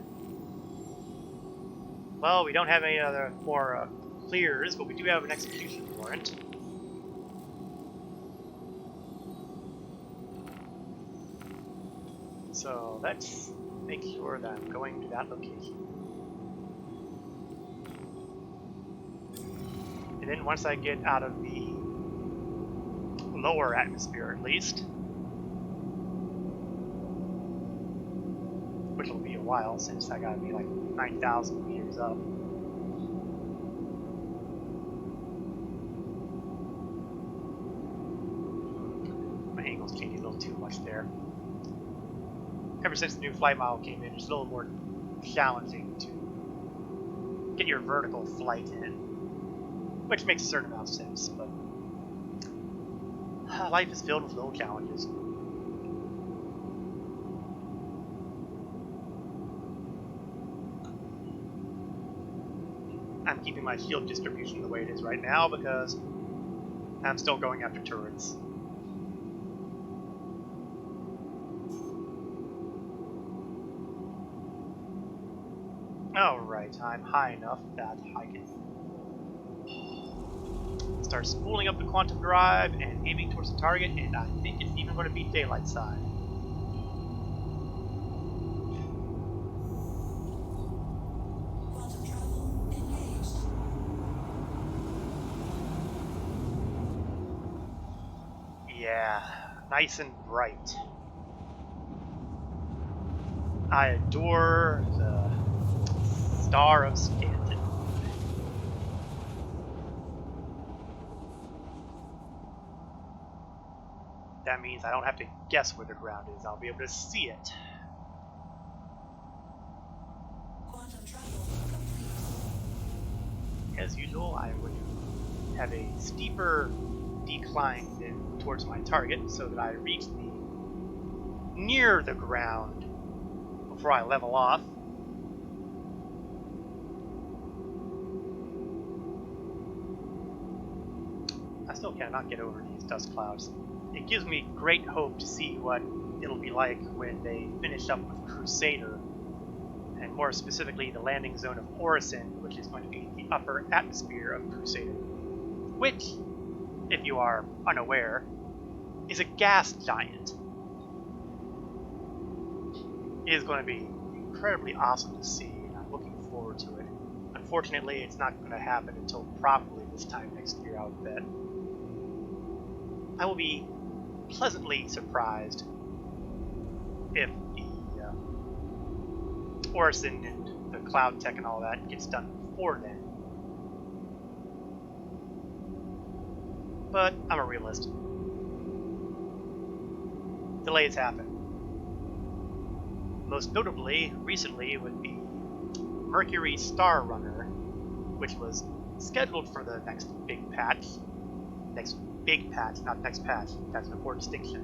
Well, we don't have any other more clears, but we do have an execution warrant. So let's make sure that I'm going to that location. And then once I get out of the lower atmosphere at least, which will be a while since I gotta be like 9,000 meters up. My angle's changing a little too much there. Ever since the new flight model came in, it's a little more challenging to get your vertical flight in, which makes a certain amount of sense, but life is filled with little challenges. I'm keeping my shield distribution the way it is right now because I'm still going after turrets. Alright, I'm high enough that I can start spooling up the quantum drive and aiming towards the target, and I think it's even going to be daylight side. Yeah, nice and bright. I adore the Star of Scanton. That means I don't have to guess where the ground is. I'll be able to see it. As usual, I'm going to have a steeper decline than towards my target so that I reach the near the ground before I level off. I still cannot get over these dust clouds. It gives me great hope to see what it'll be like when they finish up with Crusader, and more specifically the landing zone of Orison, which is going to be the upper atmosphere of Crusader, which, if you are unaware, is a gas giant. It is going to be incredibly awesome to see, and I'm looking forward to it. Unfortunately, it's not going to happen until probably this time next year, I would bet. I will be pleasantly surprised if the Orison and the cloud tech and all that gets done before then. But I'm a realist. Delays happen. Most notably, recently, with the Mercury Star Runner, which was scheduled for the next big patch. Next big patch, not next patch. That's an important distinction.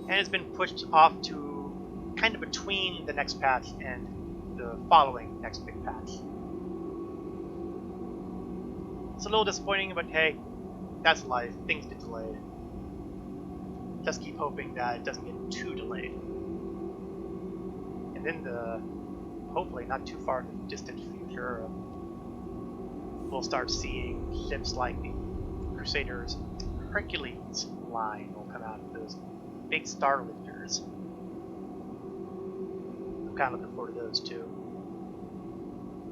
And it's been pushed off to kind of between the next patch and the following next big patch. It's a little disappointing, but hey, that's life. Things get delayed. Just keep hoping that it doesn't get too delayed. And then the hopefully not too far in the distant future, we'll start seeing ships like the Crusader's Hercules line will come out of those big star lifters. I'm kind of looking forward to those too.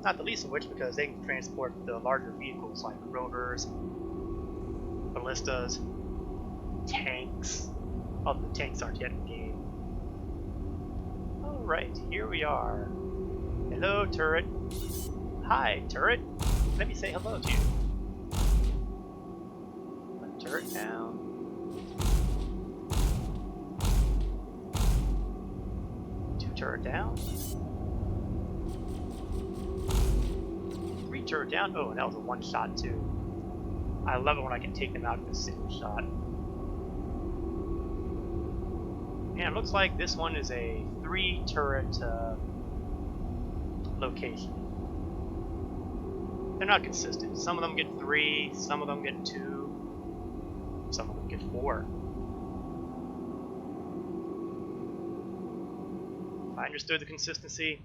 Not the least of which because they can transport the larger vehicles like rovers, ballistas, tanks. Although the tanks aren't yet in game. Alright, here we are. Hello, turret. Hi, turret. Let me say hello to you. One turret down. Two turret down. Three turret down. Oh, and that was a one shot too. I love it when I can take them out in a single shot. And it looks like this one is a 3-turret location. They're not consistent. Some of them get 3, some of them get 2, some of them get 4. If I understood the consistency,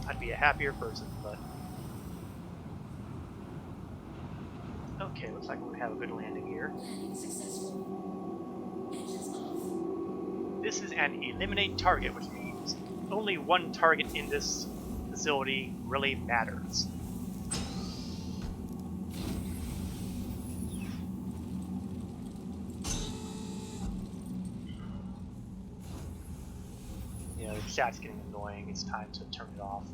I'd be a happier person, but... Okay, looks like we're gonna have a good landing here. This is an eliminate target, which means only one target in this facility really matters. You know, the chat's getting annoying. It's time to turn it off.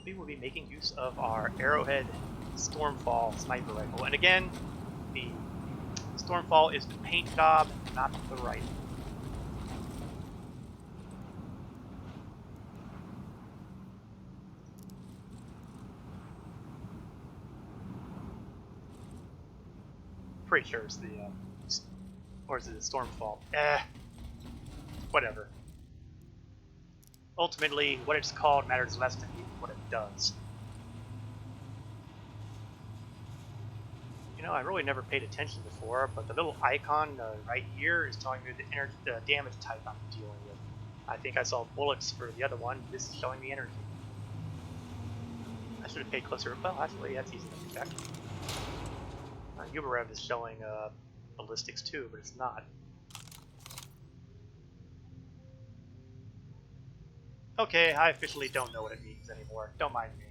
We will be making use of our Arrowhead Stormfall sniper rifle. And again, the Stormfall is the paint job, not the rifle. Pretty sure it's the, or is it the Stormfall? Whatever. Ultimately, what it's called matters less than what it does. You know, I really never paid attention before, but the little icon right here is telling me the damage type I'm dealing with. I think I saw bullets for the other one. This is showing me energy. I should have paid closer. Well, actually, that's easy to check. Uberev is showing ballistics too, but it's not. Okay, I officially don't know what it means anymore. Don't mind me.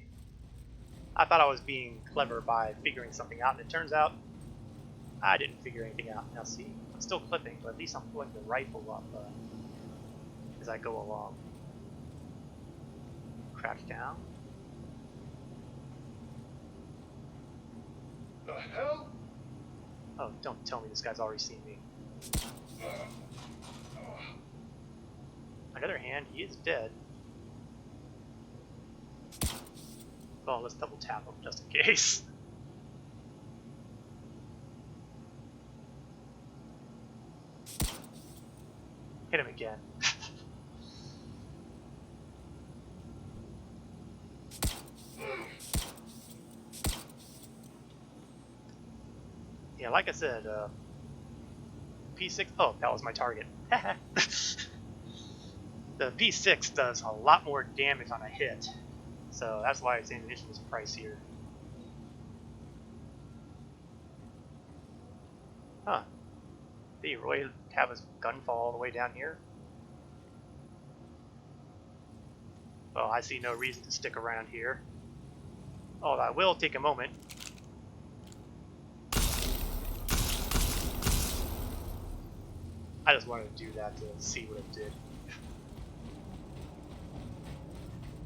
I thought I was being clever by figuring something out, and it turns out I didn't figure anything out. Now see, I'm still clipping, but at least I'm pulling the rifle up as I go along. Crouch down.
The hell?
Oh, don't tell me this guy's already seen me. On the other hand, he is dead. Well, let's double tap him just in case. Hit him again. Yeah, like I said, P6... Oh, that was my target. The P6 does a lot more damage on a hit, so that's why its ammunition is priced here. Huh. Did he really have his gun fall all the way down here? Well, I see no reason to stick around here. Oh, I will take a moment. I just wanted to do that to see what it did.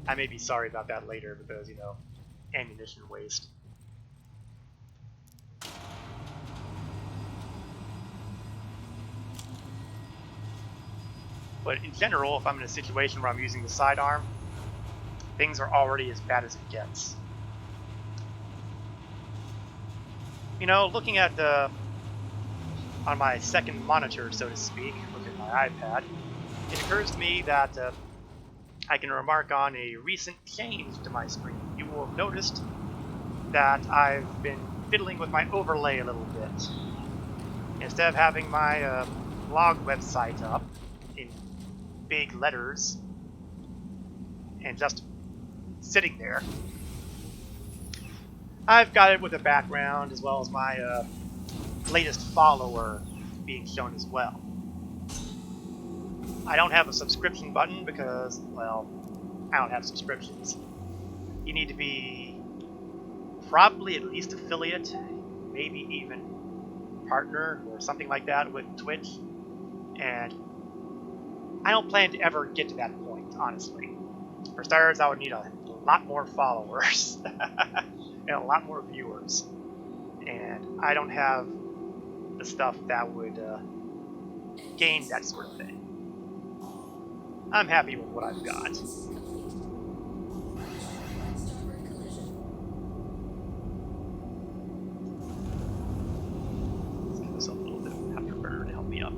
I may be sorry about that later because, you know, ammunition waste. But in general, if I'm in a situation where I'm using the sidearm, things are already as bad as it gets. You know, looking at the... on my second monitor, so to speak, looking at my iPad, it occurs to me that I can remark on a recent change to my screen. You will have noticed that I've been fiddling with my overlay a little bit. Instead of having my blog website up in big letters and just sitting there, I've got it with a background as well as my latest follower being shown as well. I don't have a subscription button because, well, I don't have subscriptions. You need to be probably at least affiliate, maybe even partner or something like that with Twitch, and I don't plan to ever get to that point, honestly. For starters, I would need a lot more followers and a lot more viewers, and I don't have the stuff that would gain that sort of thing. I'm happy with what I've got. Let's give myself a little bit of afterburner to help me up.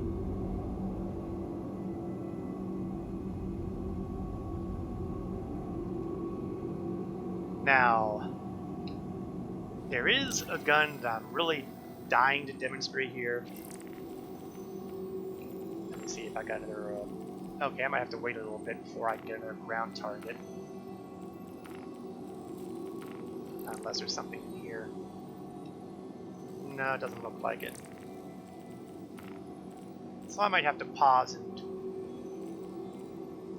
Now, there is a gun that I'm really dying to demonstrate here. Let me see if I got another... Okay, I might have to wait a little bit before I can get another ground target. Unless there's something in here. No, it doesn't look like it. So I might have to pause and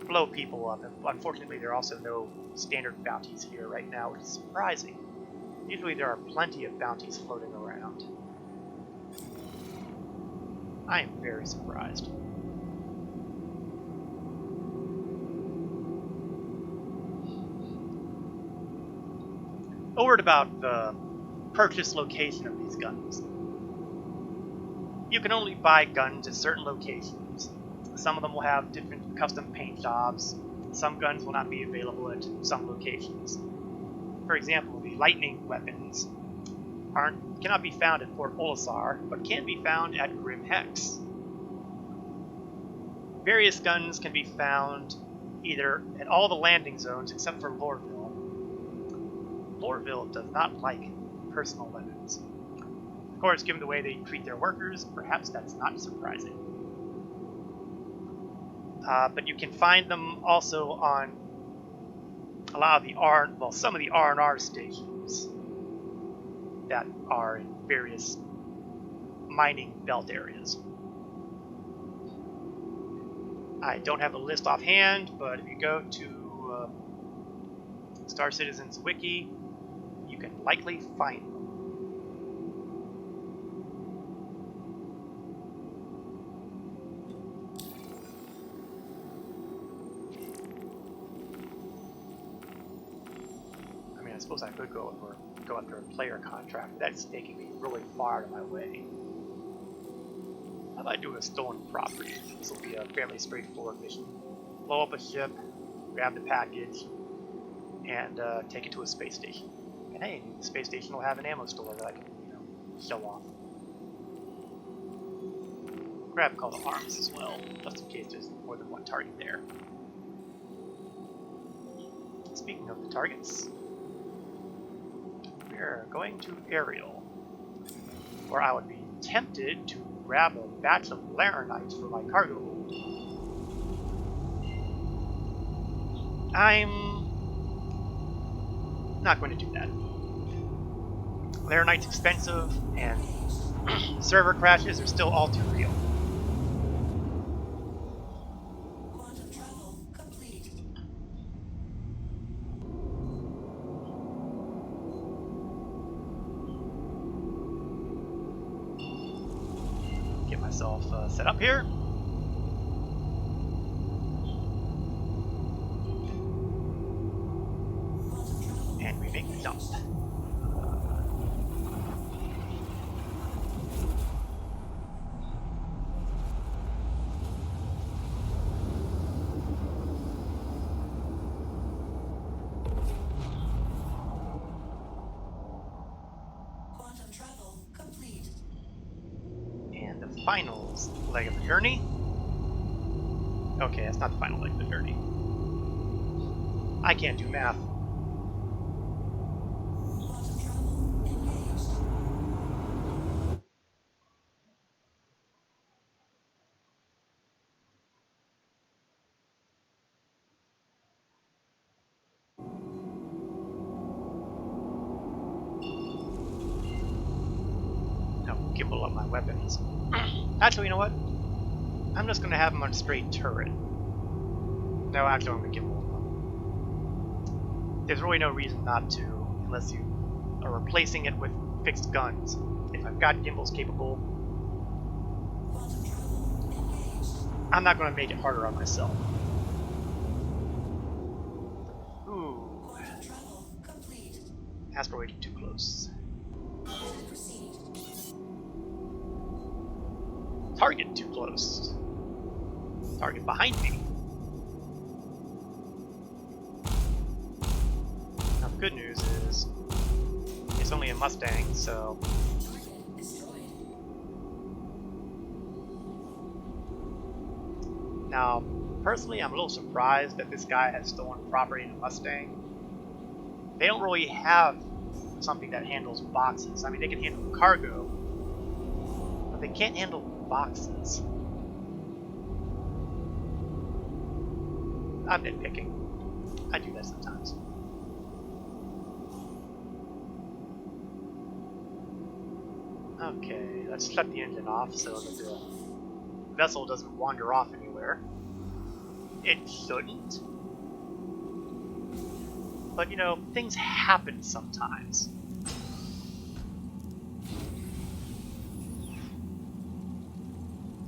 blow people up. And unfortunately, there are also no standard bounties here right now, which is surprising. Usually there are plenty of bounties floating around. I am very surprised. A word about the purchase location of these guns. You can only buy guns at certain locations. Some of them will have different custom paint jobs. Some guns will not be available at some locations. For example, the lightning weapons cannot be found at Port Olisar, but can be found at Grim Hex. Various guns can be found either at all the landing zones except for Lorville. Lorville does not like personal weapons. Of course, given the way they treat their workers, perhaps that's not surprising. But you can find them also on a lot of the some of the R&R stations that are in various mining belt areas. I don't have a list offhand, but if you go to Star Citizen's wiki, you can likely find them. I mean, I suppose I could go after a player contract. That's taking me really far out of my way. How about I do a stolen property? This will be a fairly straightforward mission. Blow up a ship, grab the package, and take it to a space station. And hey, the space station will have an ammo store that I can, show off. grab call to arms as well, just in case there's more than one target there. Speaking of the targets, we're going to aerial, where I would be tempted to grab a batch of Laranites for my cargo hold. I'm not going to do that. Laranite's expensive, and server crashes are still all too real. Get myself set up here. And we make the jump. And the final leg of the journey. Okay, that's not the final leg of the journey. I can't do math. Gimbal up my weapons. Actually, you know what? I'm just going to have them on a straight turret. No, actually, I'm going to gimbal them. There's really no reason not to, unless you are replacing it with fixed guns. If I've got gimbals capable, I'm not going to make it harder on myself. Ooh. Asteroid too close. Target too close. Target behind me. Now the good news is it's only a Mustang, so now personally I'm a little surprised that this guy has stolen property in a Mustang. They don't really have something that handles boxes. I mean, they can handle cargo, but they can't handle boxes. I'm nitpicking. I do that sometimes. Okay, let's shut the engine off so that the vessel doesn't wander off anywhere. It shouldn't. But you know, things happen sometimes.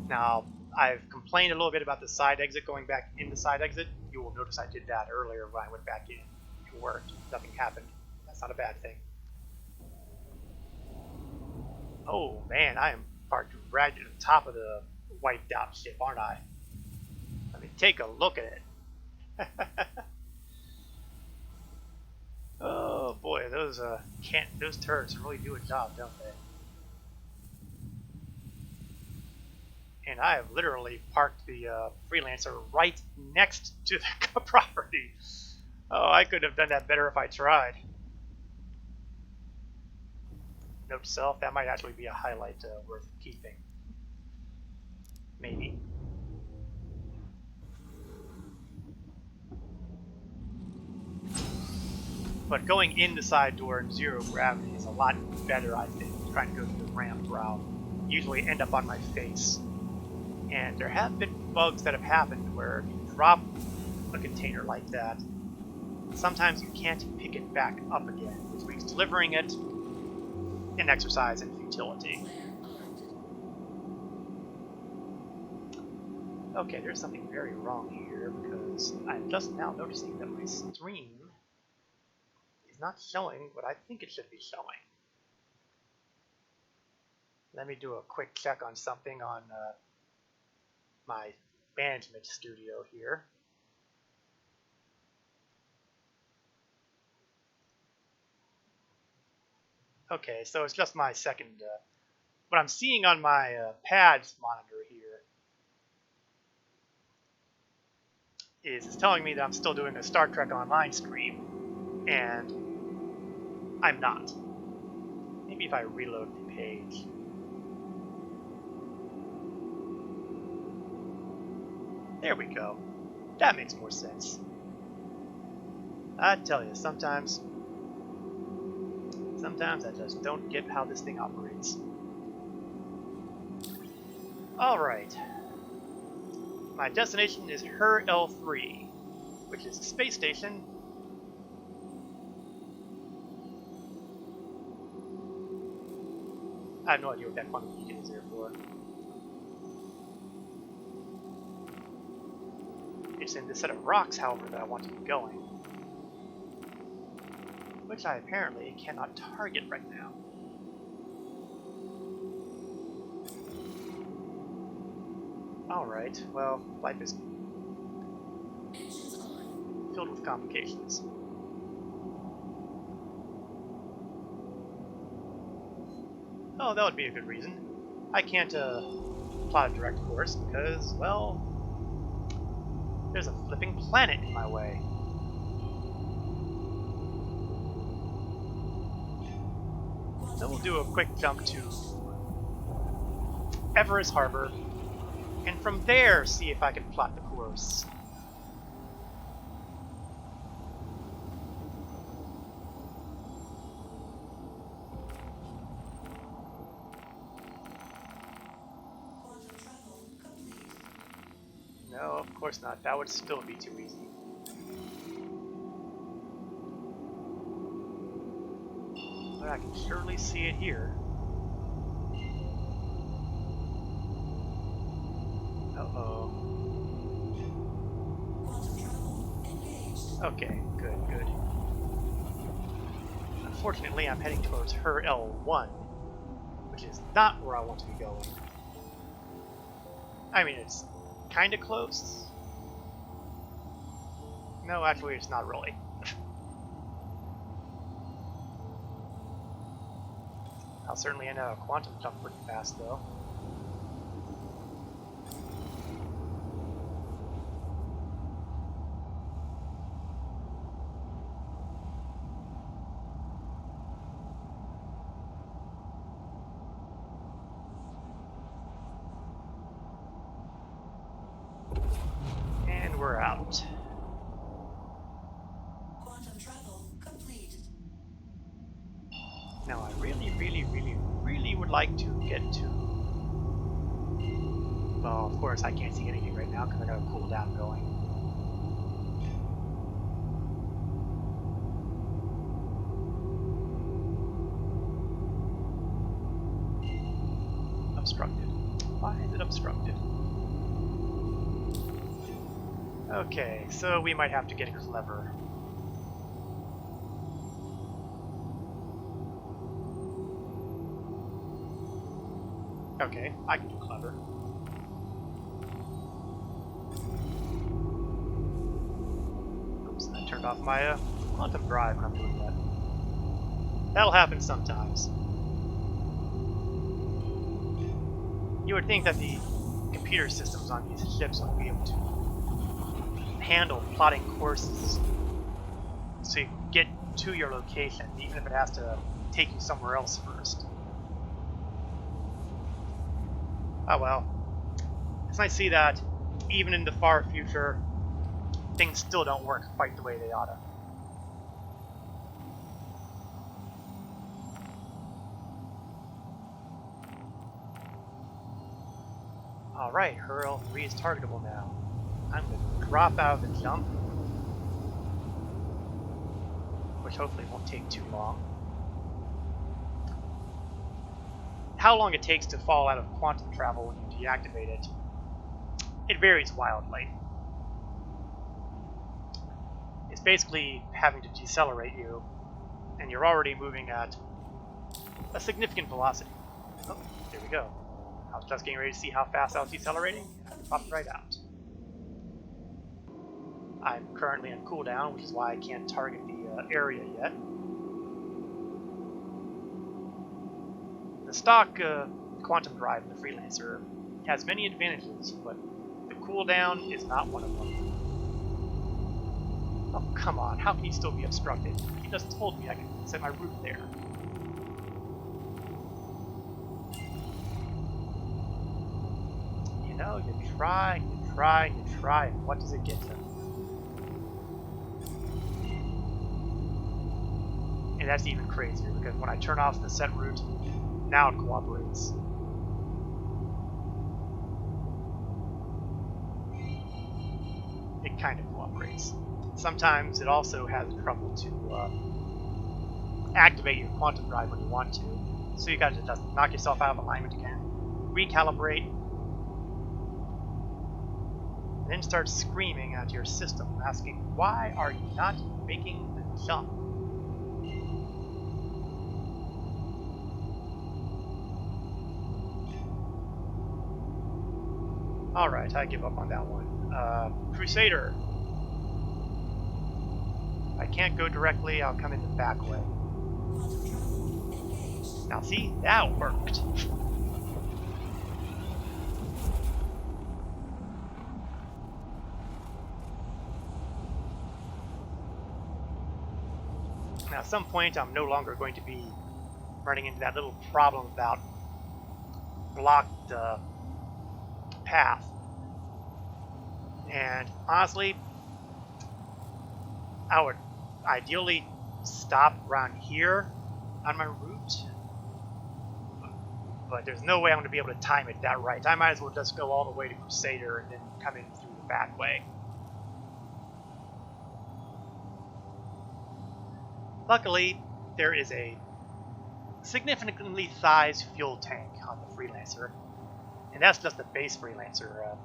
Now, I've complained a little bit about the side exit going back in the side exit. You will notice I did that earlier when I went back in. It worked. Nothing happened. That's not a bad thing. Oh man, I am parked right at the top of the wiped out ship, aren't I? Let me take a look at it. Oh boy, those turrets really do a job, don't they? And I have literally parked the Freelancer right next to the property. Oh, I could have done that better if I tried. Note to self, that might actually be a highlight worth keeping. Maybe. But going in the side door in zero gravity is a lot better, I think, than trying to go through the ramp route. Usually end up on my face. And there have been bugs that have happened where if you drop a container like that, sometimes you can't pick it back up again, which makes delivering it an exercise in futility. Okay, there's something very wrong here because I'm just now noticing that my stream is not showing what I think it should be showing. Let me do a quick check on something on my management studio here. Okay, so it's just my second. What I'm seeing on my pads monitor here is it's telling me that I'm still doing a Star Trek Online stream, and I'm not. Maybe if I reload the page. There we go. That makes more sense. I tell you, sometimes I just don't get how this thing operates. Alright. My destination is Her L3, which is a space station. I have no idea what that quantum beacon is there for. It's in this set of rocks, however, that I want to be going. Which I apparently cannot target right now. Alright, well, life is filled with complications. Oh, that would be a good reason. I can't plot a direct course because, well, there's a flipping planet in my way. So we'll do a quick jump to FotR's Harbor, and from there see if I can plot the course. No, of course not. That would still be too easy. But I can surely see it here. Uh-oh. Okay, good, good. Unfortunately, I'm heading towards Her L1, which is not where I want to be going. I mean, it's kinda close. No, actually, it's not really. I'll certainly end up a quantum jump pretty fast, though. And we're out.
Quantum travel complete.
Now, I really would like to get to... Well, of course, I can't see anything right now because I got a cooldown going. Obstructed. Why is it obstructed? Okay, so we might have to get clever. Okay, I can do clever. Oops, I turned off my quantum drive when I'm doing that. That'll happen sometimes. You would think that the computer systems on these ships would be able to handle plotting courses so you can get to your location, even if it has to take you somewhere else first. Oh well. It's nice to see that even in the far future, things still don't work quite the way they oughta. Alright, Her L3 is targetable now. I'm going to drop out of the jump, which hopefully won't take too long. How long it takes to fall out of quantum travel when you deactivate it, it varies wildly. It's basically having to decelerate you, and you're already moving at a significant velocity. Oh, there we go. I was just getting ready to see how fast I was decelerating, and I popped right out. I'm currently on cooldown, which is why I can't target the area yet. The stock quantum drive in the Freelancer has many advantages, but the cooldown is not one of them. Oh, come on. How can you still be obstructed? You just told me I could set my route there. You know, you try, and you try, and you try, and what does it get to? And that's even crazier, because when I turn off the set route, now it cooperates. It kind of cooperates. Sometimes it also has trouble to activate your quantum drive when you want to. So you gotta just knock yourself out of alignment again, recalibrate, and then start screaming at your system, asking, why are you not making the jump? Alright, I give up on that one. Crusader. If I can't go directly, I'll come in the back way.
Quantum travel engaged.
Now see, that worked. Now at some point, I'm no longer going to be running into that little problem about blocked path. And honestly, I would ideally stop around here on my route, but there's no way I'm going to be able to time it that right. I might as well just go all the way to Crusader and then come in through the back way. Luckily, there is a significantly sized fuel tank on the Freelancer, and that's just the base Freelancer.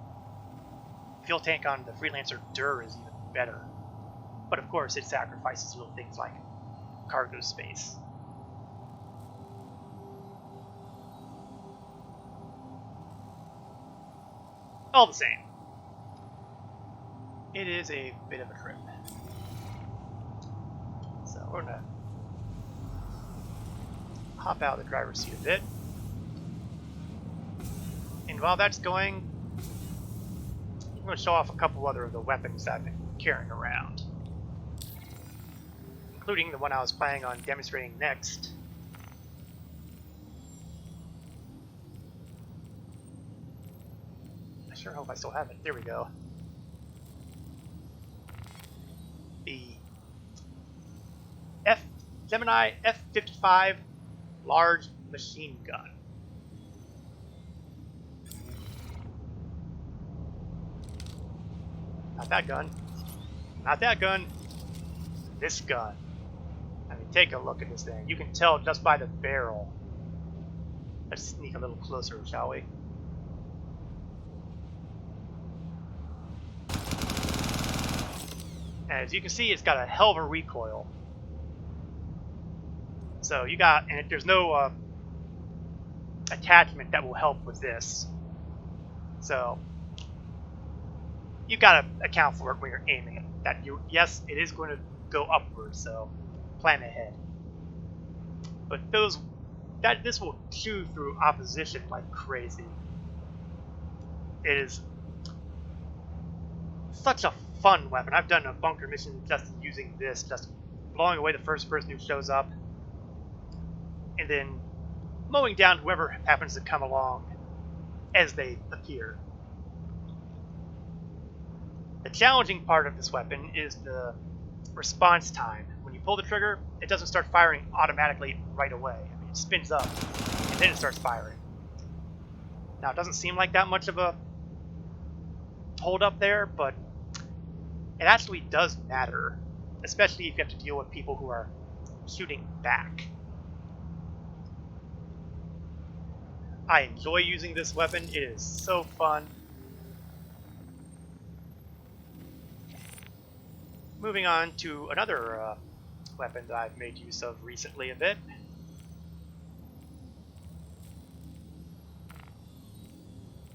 Fuel tank on the Freelancer Dur is even better, but of course it sacrifices little things like cargo space. All the same, it is a bit of a trip. So we're gonna hop out of the driver's seat a bit, and while that's going, I'm going to show off a couple other of the weapons I've been carrying around, including the one I was planning on demonstrating next. I sure hope I still have it. There we go. The Gemini F-55 large machine gun. Not that gun. Not that gun. This gun. I mean, take a look at this thing. You can tell just by the barrel. Let's sneak a little closer, shall we? And as you can see, it's got a hell of a recoil. So you got, and there's no attachment that will help with this. So you gotta account for it when you're aiming it. That yes, it is going to go upwards, so plan ahead. But this will chew through opposition like crazy. It is such a fun weapon. I've done a bunker mission just using this, just blowing away the first person who shows up, and then mowing down whoever happens to come along as they appear. The challenging part of this weapon is the response time. When you pull the trigger, it doesn't start firing automatically right away. I mean, it spins up, and then it starts firing. Now, it doesn't seem like that much of a hold up there, but it actually does matter, especially if you have to deal with people who are shooting back. I enjoy using this weapon. It is so fun. Moving on to another weapon that I've made use of recently a bit.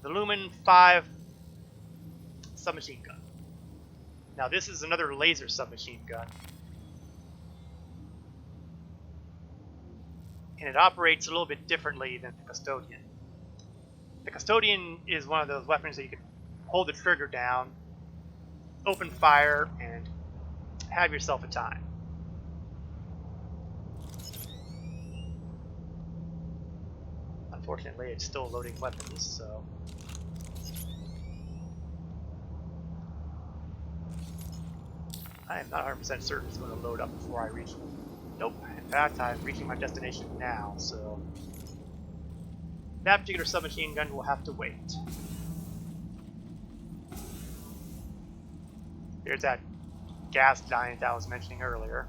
The Lumen 5 submachine gun. Now this is another laser submachine gun. And it operates a little bit differently than the Custodian. The Custodian is one of those weapons that you can hold the trigger down, open fire, and have yourself a time. Unfortunately, it's still loading weapons, so... I am not 100% certain it's going to load up before I reach it. Nope. In fact, I'm reaching my destination now, so... that particular submachine gun will have to wait. Here's that gas giant I was mentioning earlier.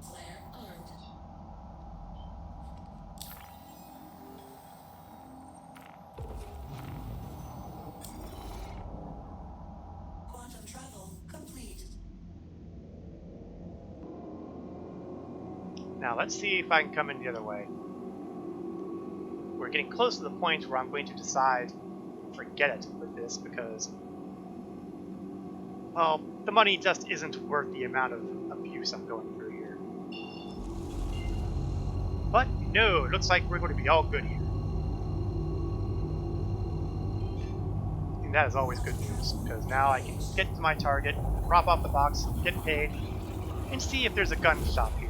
Flare armed. Quantum travel complete.
Now let's see if I can come in the other way. We're getting close to the point where I'm going to decide, forget it with this, because, well, the money just isn't worth the amount of abuse I'm going through here. But no, it looks like we're going to be all good here. And that is always good news, because now I can get to my target, drop off the box, get paid, and see if there's a gun shop here.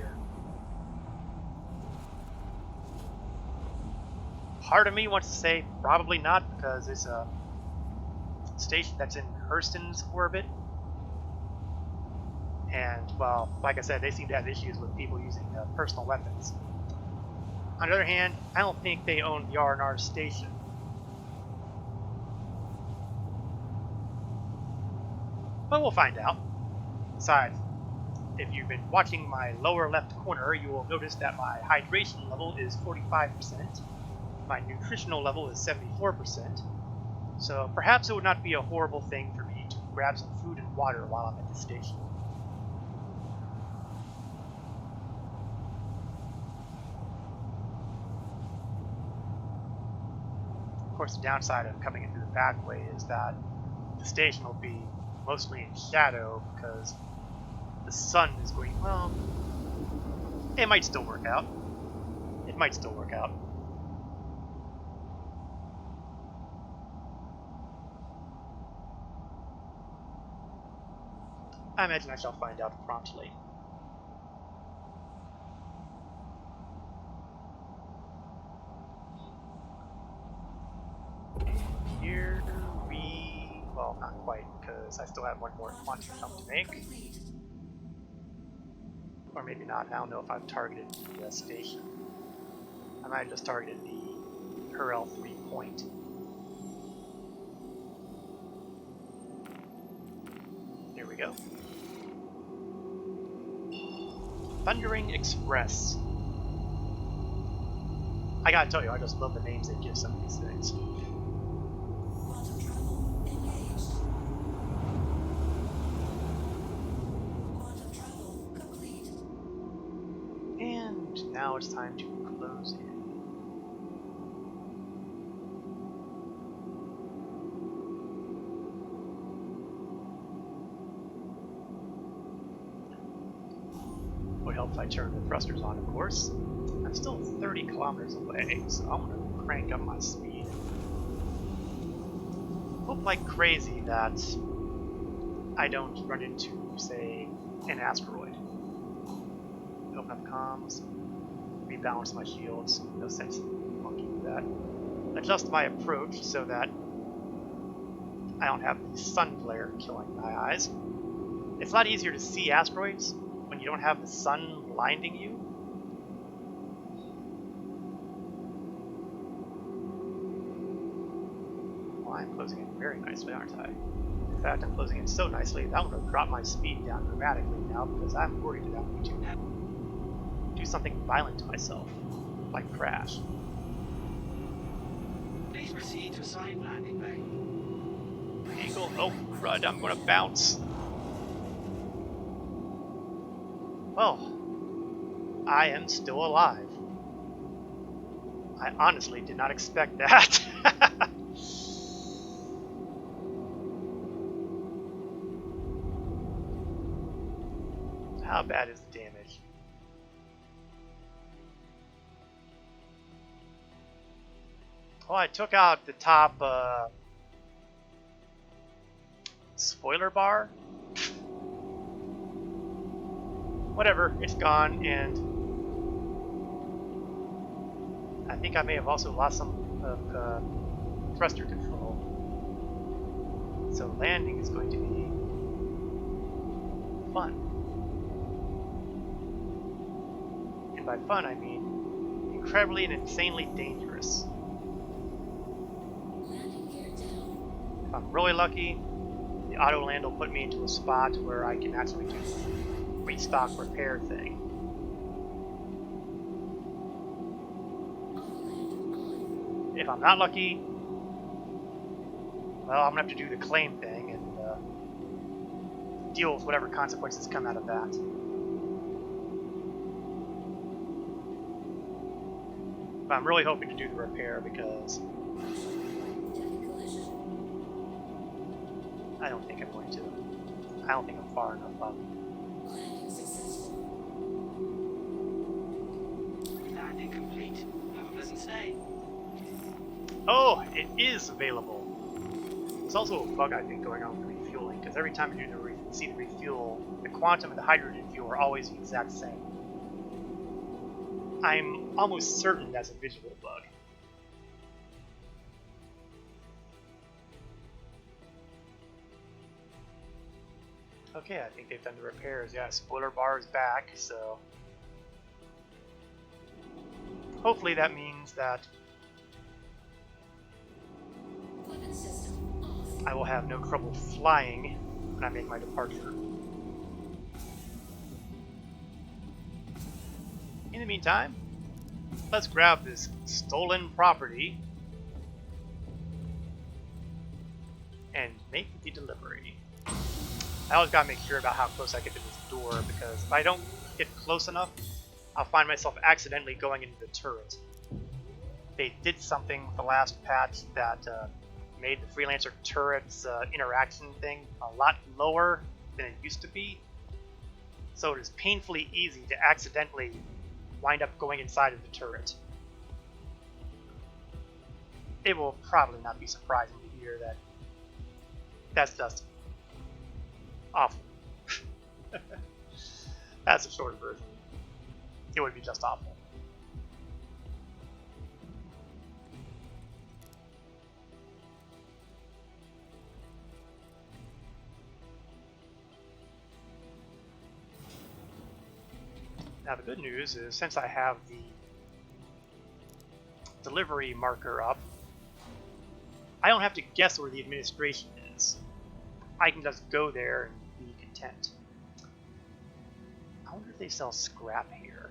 Part of me wants to say probably not, because it's a station that's in Hurston's orbit. And, well, like I said, they seem to have issues with people using personal weapons. On the other hand, I don't think they own the R&R station. But we'll find out. Besides, if you've been watching my lower left corner, you will notice that my hydration level is 45%. My nutritional level is 74%, so perhaps it would not be a horrible thing for me to grab some food and water while I'm at the station. Of course, the downside of coming in through the back way is that the station will be mostly in shadow because the sun is going, well, it might still work out. It might still work out. I imagine I shall find out promptly. And here we... well, not quite, because I still have one more quantum jump to make. Or maybe not, I don't know if I've targeted the station. I might have just targeted the Hurl 3 point. Here we go. Thundering Express. I gotta tell you, I just love the names they give some of these things.
Quantum travel engaged. Quantum travel complete.
And now it's time to close in. Would help if I turn the thrusters on, of course. I'm still 30 kilometers away, so I'm gonna crank up my speed. Hope like crazy that I don't run into, say, an asteroid. Open up comms, rebalance my shields, no sense in monkeying with that. Adjust my approach so that I don't have the sun glare killing my eyes. It's a lot easier to see asteroids when you don't have the sun blinding you. Well, I'm closing in very nicely, aren't I? In fact, I'm closing in so nicely that I'm going to drop my speed down dramatically now because I'm worried that I'm going to do something violent to myself, like crash.
Please proceed to assigned landing bay.
Eagle, oh crud, I'm going to bounce. Well, I am still alive. I honestly did not expect that. How bad is the damage? Well, I took out the top spoiler bar. whatever, it's gone, and I think I may have also lost some of thruster control. So landing is going to be fun. And by fun, I mean incredibly and insanely dangerous.
Landing gear down.
If I'm really lucky, the auto land will put me into a spot where I can actually do the restock repair thing.
Autoland on.
If I'm not lucky, well, I'm gonna have to do the claim thing and deal with whatever consequences come out of that. But I'm really hoping to do the repair because
Detect collision.
I don't think I'm going to. I don't think I'm far enough up.
Landing successful.
Landing complete. Have a pleasant stay.
Oh, it is available. There's also a bug, I think, going on with refueling, because every time you do see the refuel, the quantum and the hydrogen fuel are always the exact same. I'm almost certain that's a visual bug. Okay, I think they've done the repairs. Yeah, spoiler bar is back, so hopefully that means that
Weapon system off.
I will have no trouble flying when I make my departure. In the meantime, let's grab this stolen property and make the delivery. I always gotta make sure about how close I get to this door, because if I don't get close enough, I'll find myself accidentally going into the turret. They did something with the last patch that made the freelancer turret's interaction thing a lot lower than it used to be. So it is painfully easy to accidentally wind up going inside of the turret. It will probably not be surprising to hear that that's just awful. That's a short version. It would be just awful. Now the good news is, since I have the delivery marker up, I don't have to guess where the administration is. I can just go there and be content. I wonder if they sell scrap here.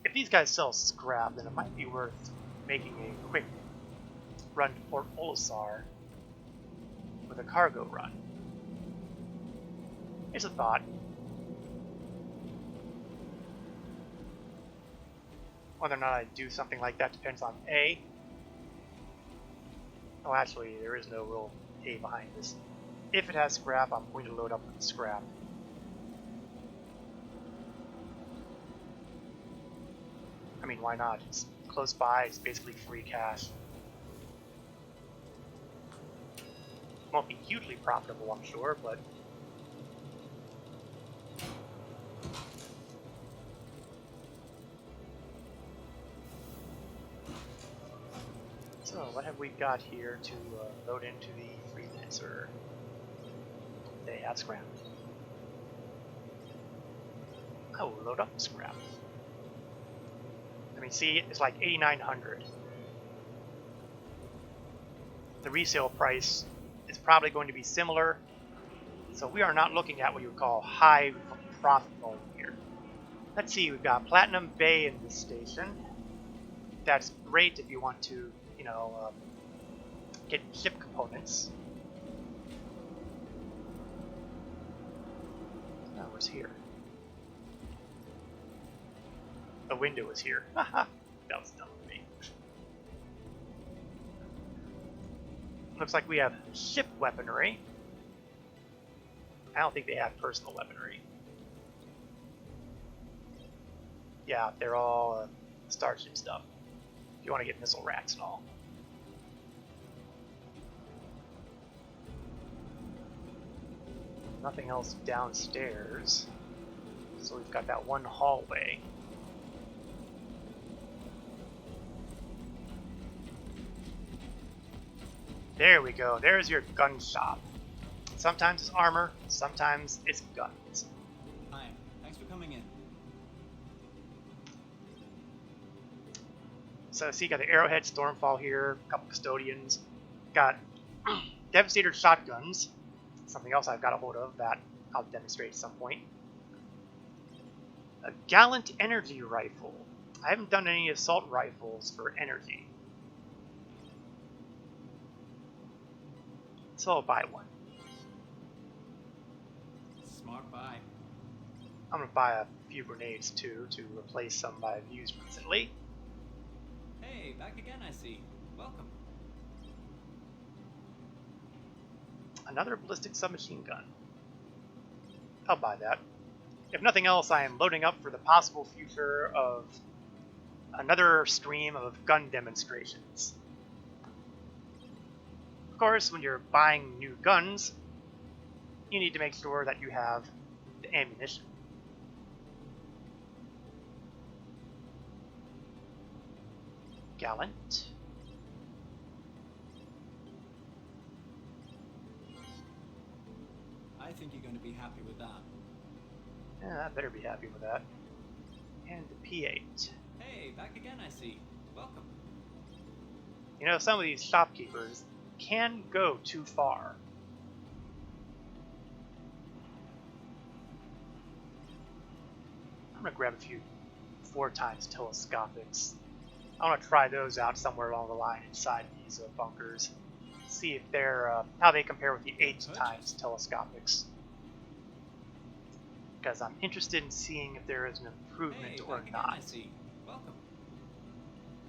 If these guys sell scrap, then it might be worth making a quick run to Port Olisar with a cargo run. It's a thought. Whether or not I do something like that depends on A. Oh, actually, there is no real A behind this. If it has scrap, I'm going to load up with the scrap. I mean, why not? It's close by, it's basically free cash. Won't be hugely profitable, I'm sure, but so, what have we got here to load into the freelancer? They have scrap. I will load up the scrap. I mean, see, it's like 8,900. The resale price is probably going to be similar, so we are not looking at what you would call high profit volume here. Let's see, we've got Platinum Bay in this station. That's great if you want to, you know, get ship components. Oh, where's here? The window is here. Haha, that was dumb of me. Looks like we have ship weaponry. I don't think they have personal weaponry. Yeah, they're all starship stuff. If you want to get missile racks and all. nothing else downstairs. So we've got that one hallway. There we go. There's your gun shop. Sometimes it's armor, sometimes it's guns.
Hi, thanks for coming in.
So see, you got the Arrowhead Stormfall here, a couple Custodians. Got Devastator shotguns. Something else I've got a hold of that I'll demonstrate at some point. A Gallant Energy Rifle. I haven't done any assault rifles for energy. So I'll buy one.
Smart buy.
I'm going to buy a few grenades too to replace some I've used recently.
Hey, back again I see. Welcome.
Another ballistic submachine gun. I'll buy that. If nothing else, I am loading up for the possible future of another stream of gun demonstrations. Of course, when you're buying new guns, you need to make sure that you have the ammunition. Gallant.
I think you're going to be happy with that.
Yeah, I better be happy with that. And the P8.
Hey, back again I see. Welcome.
You know, some of these shopkeepers can go too far. I'm gonna grab a few 4x telescopics. I want to try those out somewhere along the line inside these bunkers. See if they're how they compare with the 8x telescopics. Because I'm interested in seeing if there is an improvement
Hey,
or
back again
not.
I see. Welcome.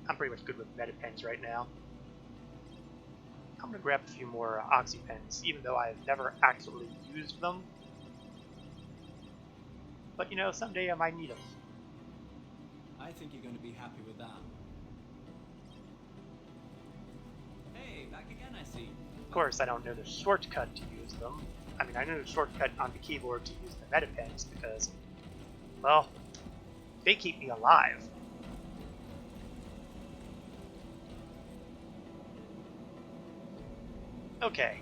I'm pretty much good with metapens right now. I'm gonna grab a few more oxypens, even though I've never actually used them. But you know, someday I might need them.
I think you're going to be happy with that. Hey, back again I see.
Of course, I don't know the shortcut to use them. I mean, I know the shortcut on the keyboard to use the metapens because, well, they keep me alive. Okay,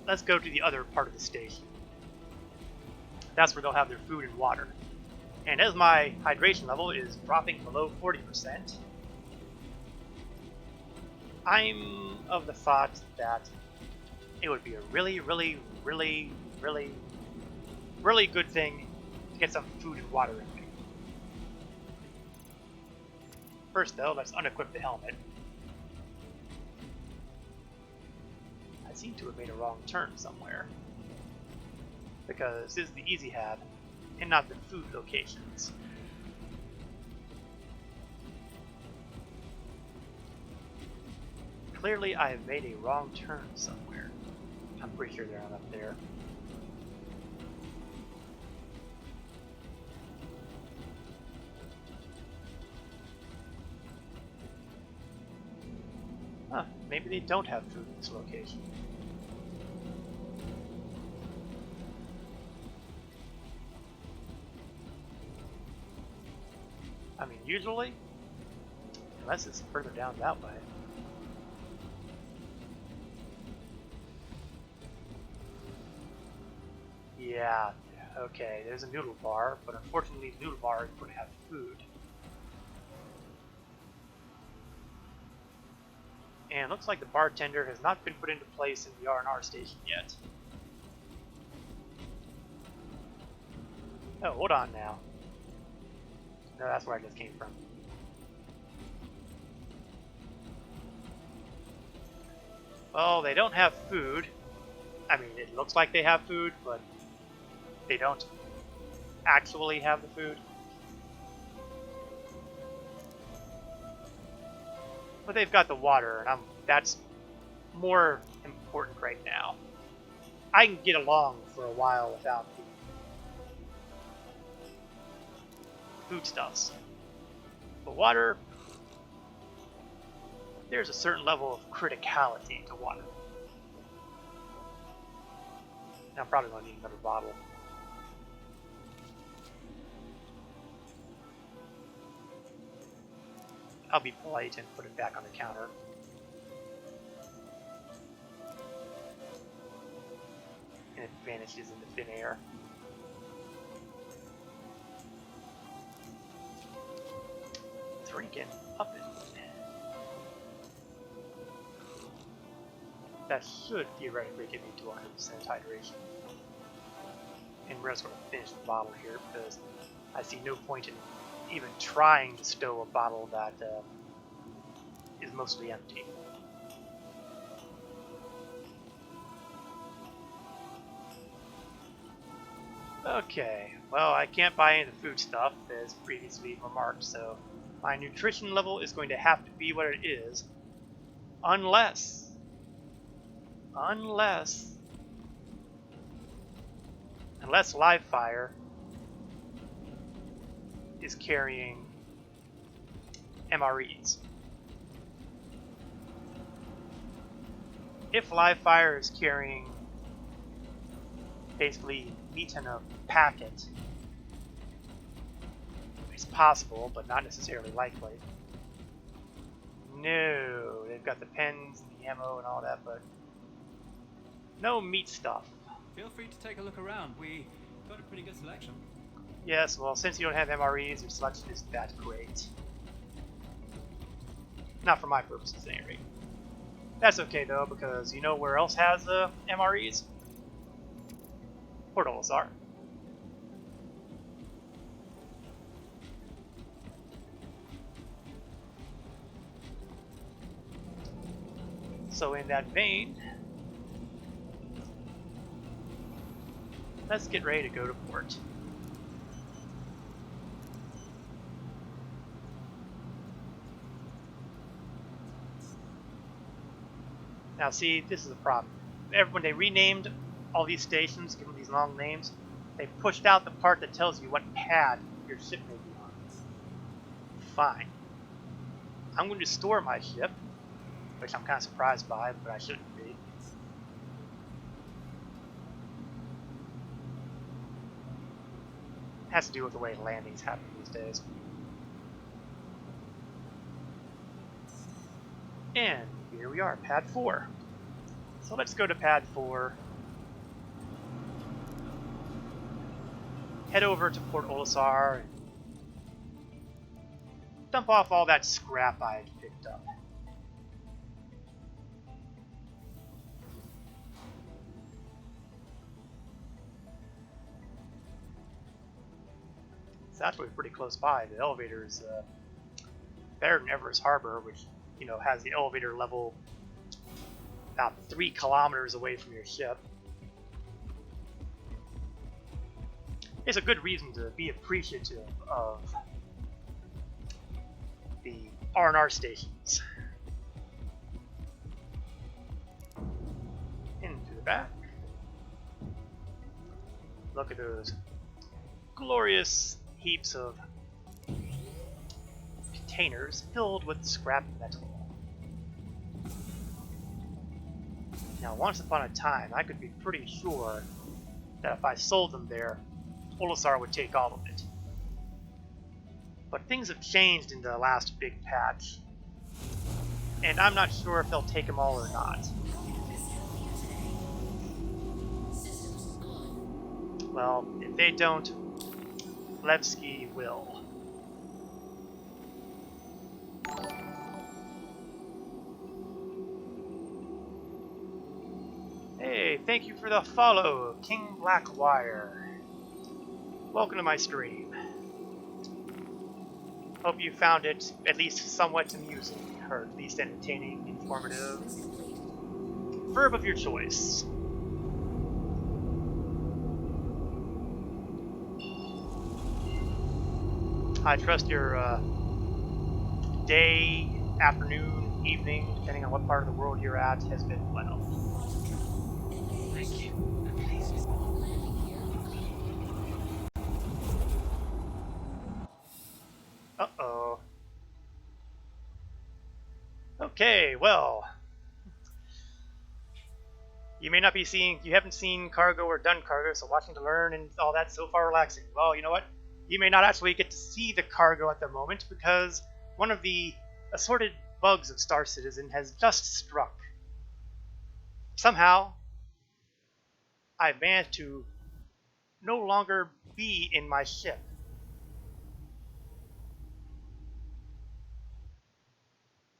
let's go to the other part of the station. That's where they'll have their food and water. And as my hydration level is dropping below 40%, I'm of the thought that it would be a really good thing to get some food and water in me. First though, let's unequip the helmet. I seem to have made a wrong turn somewhere. Because this is the easy hab, and not the food locations. Clearly I have made a wrong turn somewhere. I'm pretty sure they're not up there. Huh, maybe they don't have food in this location. I mean, usually, unless it's further down that way. Yeah, okay, there's a noodle bar, but unfortunately the noodle bar is going to have food. And it looks like the bartender has not been put into place in the R&R station yet. Oh, hold on now. No, that's where I just came from. Well, they don't have food. I mean, it looks like they have food, but they don't actually have the food. But they've got the water, and that's more important right now. I can get along for a while without the foodstuffs. But water, there's a certain level of criticality to water. I'm probably going to need another bottle. I'll be polite and put it back on the counter. And it vanishes into thin air. Drinking up it. That should theoretically give me 200% hydration. And we're just going to finish the bottle here because I see no point in even trying to stow a bottle that is mostly empty. Okay, well, I can't buy any of the food stuff as previously remarked, so my nutrition level is going to have to be what it is unless live fire is carrying MREs. If live fire is carrying basically meat in a packet, it's possible, but not necessarily likely. No, they've got the pens and the ammo and all that, but no meat stuff.
Feel free to take a look around. We got a pretty good selection.
Yes, well, since you don't have MREs, your selection isn't that great. Not for my purposes, at any rate. That's okay, though, because you know where else has MREs? Port Olisar. So in that vein, let's get ready to go to port. Now see, this is the problem. When they renamed all these stations, given these long names, they pushed out the part that tells you what pad your ship may be on. Fine. I'm going to store my ship, which I'm kind of surprised by, but I shouldn't be. Has to do with the way landings happen these days. And here we are, pad 4. So let's go to pad 4. Head over to Port Olisar and dump off all that scrap I picked up. It's actually pretty close by. The elevator is better than Everest Harbor, which, you know, has the elevator level about 3 kilometers away from your ship. It's a good reason to be appreciative of the R&R stations. Into the back. Look at those glorious heaps of containers filled with scrap metal. Now, once upon a time, I could be pretty sure that if I sold them there, Olisar would take all of it. But things have changed in the last big patch, and I'm not sure if they'll take them all or not. Well, if they don't, Levski will. Hey, thank you for the follow, King Blackwire. Welcome to my stream. Hope you found it at least somewhat amusing, or at least entertaining, informative. Verb of your choice. I trust your day, afternoon, evening, depending on what part of the world you're at, has been well.
Thank you. Please.
Uh-oh. Okay, well. You may not be seeing, you haven't seen cargo or done cargo, so watching to learn and all that so far relaxing. Well, you know what? You may not actually get to see the cargo at the moment because one of the assorted bugs of Star Citizen has just struck. Somehow, I've managed to no longer be in my ship.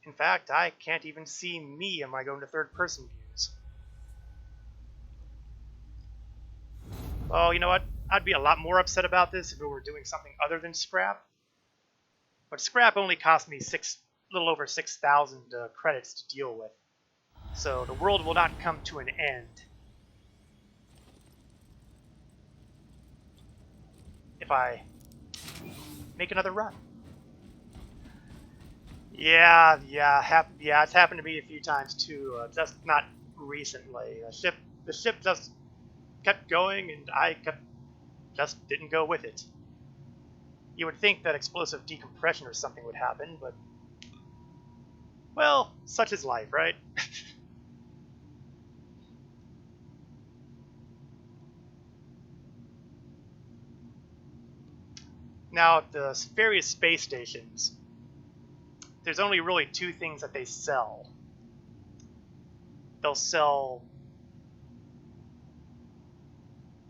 In fact, I can't even see me when I go into third-person views. Well, you know what? I'd be a lot more upset about this if we were doing something other than scrap. But scrap only cost me a little over 6,000 credits to deal with. So the world will not come to an end if I make another run. Yeah, it's happened to me a few times too. Just not recently. The ship just kept going, and I just didn't go with it. You would think that explosive decompression or something would happen, but well, such is life, right? Now, at the various space stations, there's only really two things that they sell. They'll sell...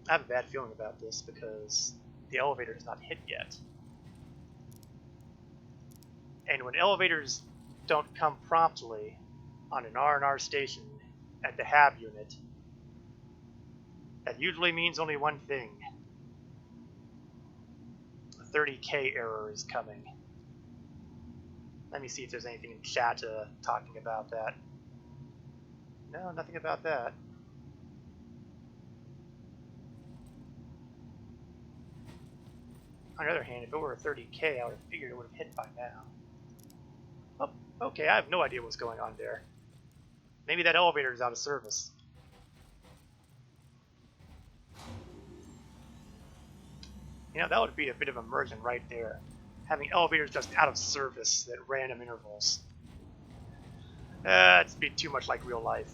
I have a bad feeling about this because the elevator has not hit yet. And when elevators don't come promptly on an R&R station at the HAB unit, that usually means only one thing. A 30K error is coming. Let me see if there's anything in chat talking about that. No, nothing about that. On the other hand, if it were a 30K, I would have figured it would have hit by now. Oh, okay, I have no idea what's going on there. Maybe that elevator is out of service. You know, that would be a bit of immersion right there. Having elevators just out of service at random intervals. It's a bit too much like real life.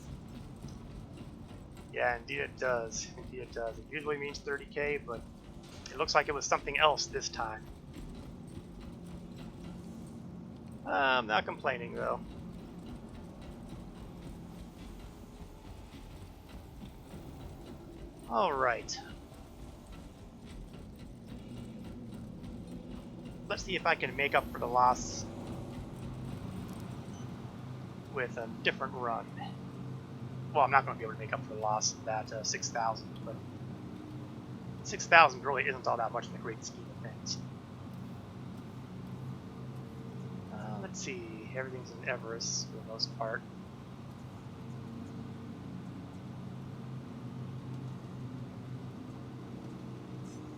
Yeah, indeed it does. Indeed it does. It usually means 30K, but it looks like it was something else this time. I'm not complaining, though. Alright. Let's see if I can make up for the loss with a different run. Well, I'm not going to be able to make up for the loss of that 6,000, but 6,000 really isn't all that much in the great scheme of things. Let's see, everything's in Everest for the most part.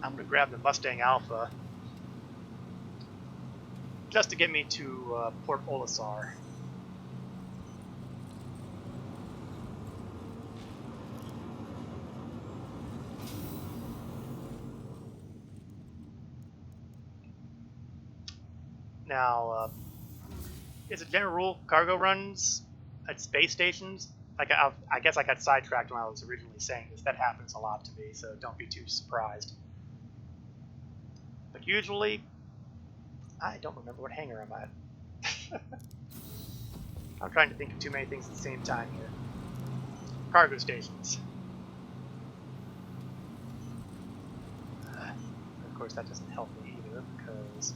I'm going to grab the Mustang Alpha just to get me to Port Olisar. Now, as a general rule, cargo runs at space stations, like I guess I got sidetracked when I was originally saying this. That happens a lot to me, so don't be too surprised. But usually, I don't remember what hangar I'm at. I'm trying to think of too many things at the same time here. Cargo stations. Of course, that doesn't help me either, because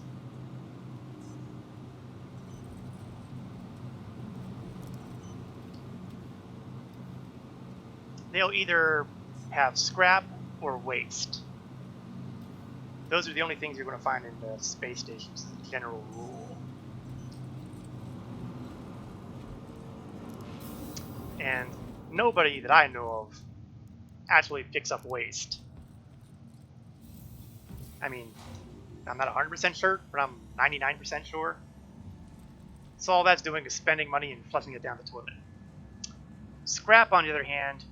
they'll either have scrap or waste. Those are the only things you're going to find in the space stations as a general rule. And nobody that I know of actually picks up waste. I mean, I'm not 100% sure, but I'm 99% sure. So all that's doing is spending money and flushing it down the toilet. Scrap, on the other hand,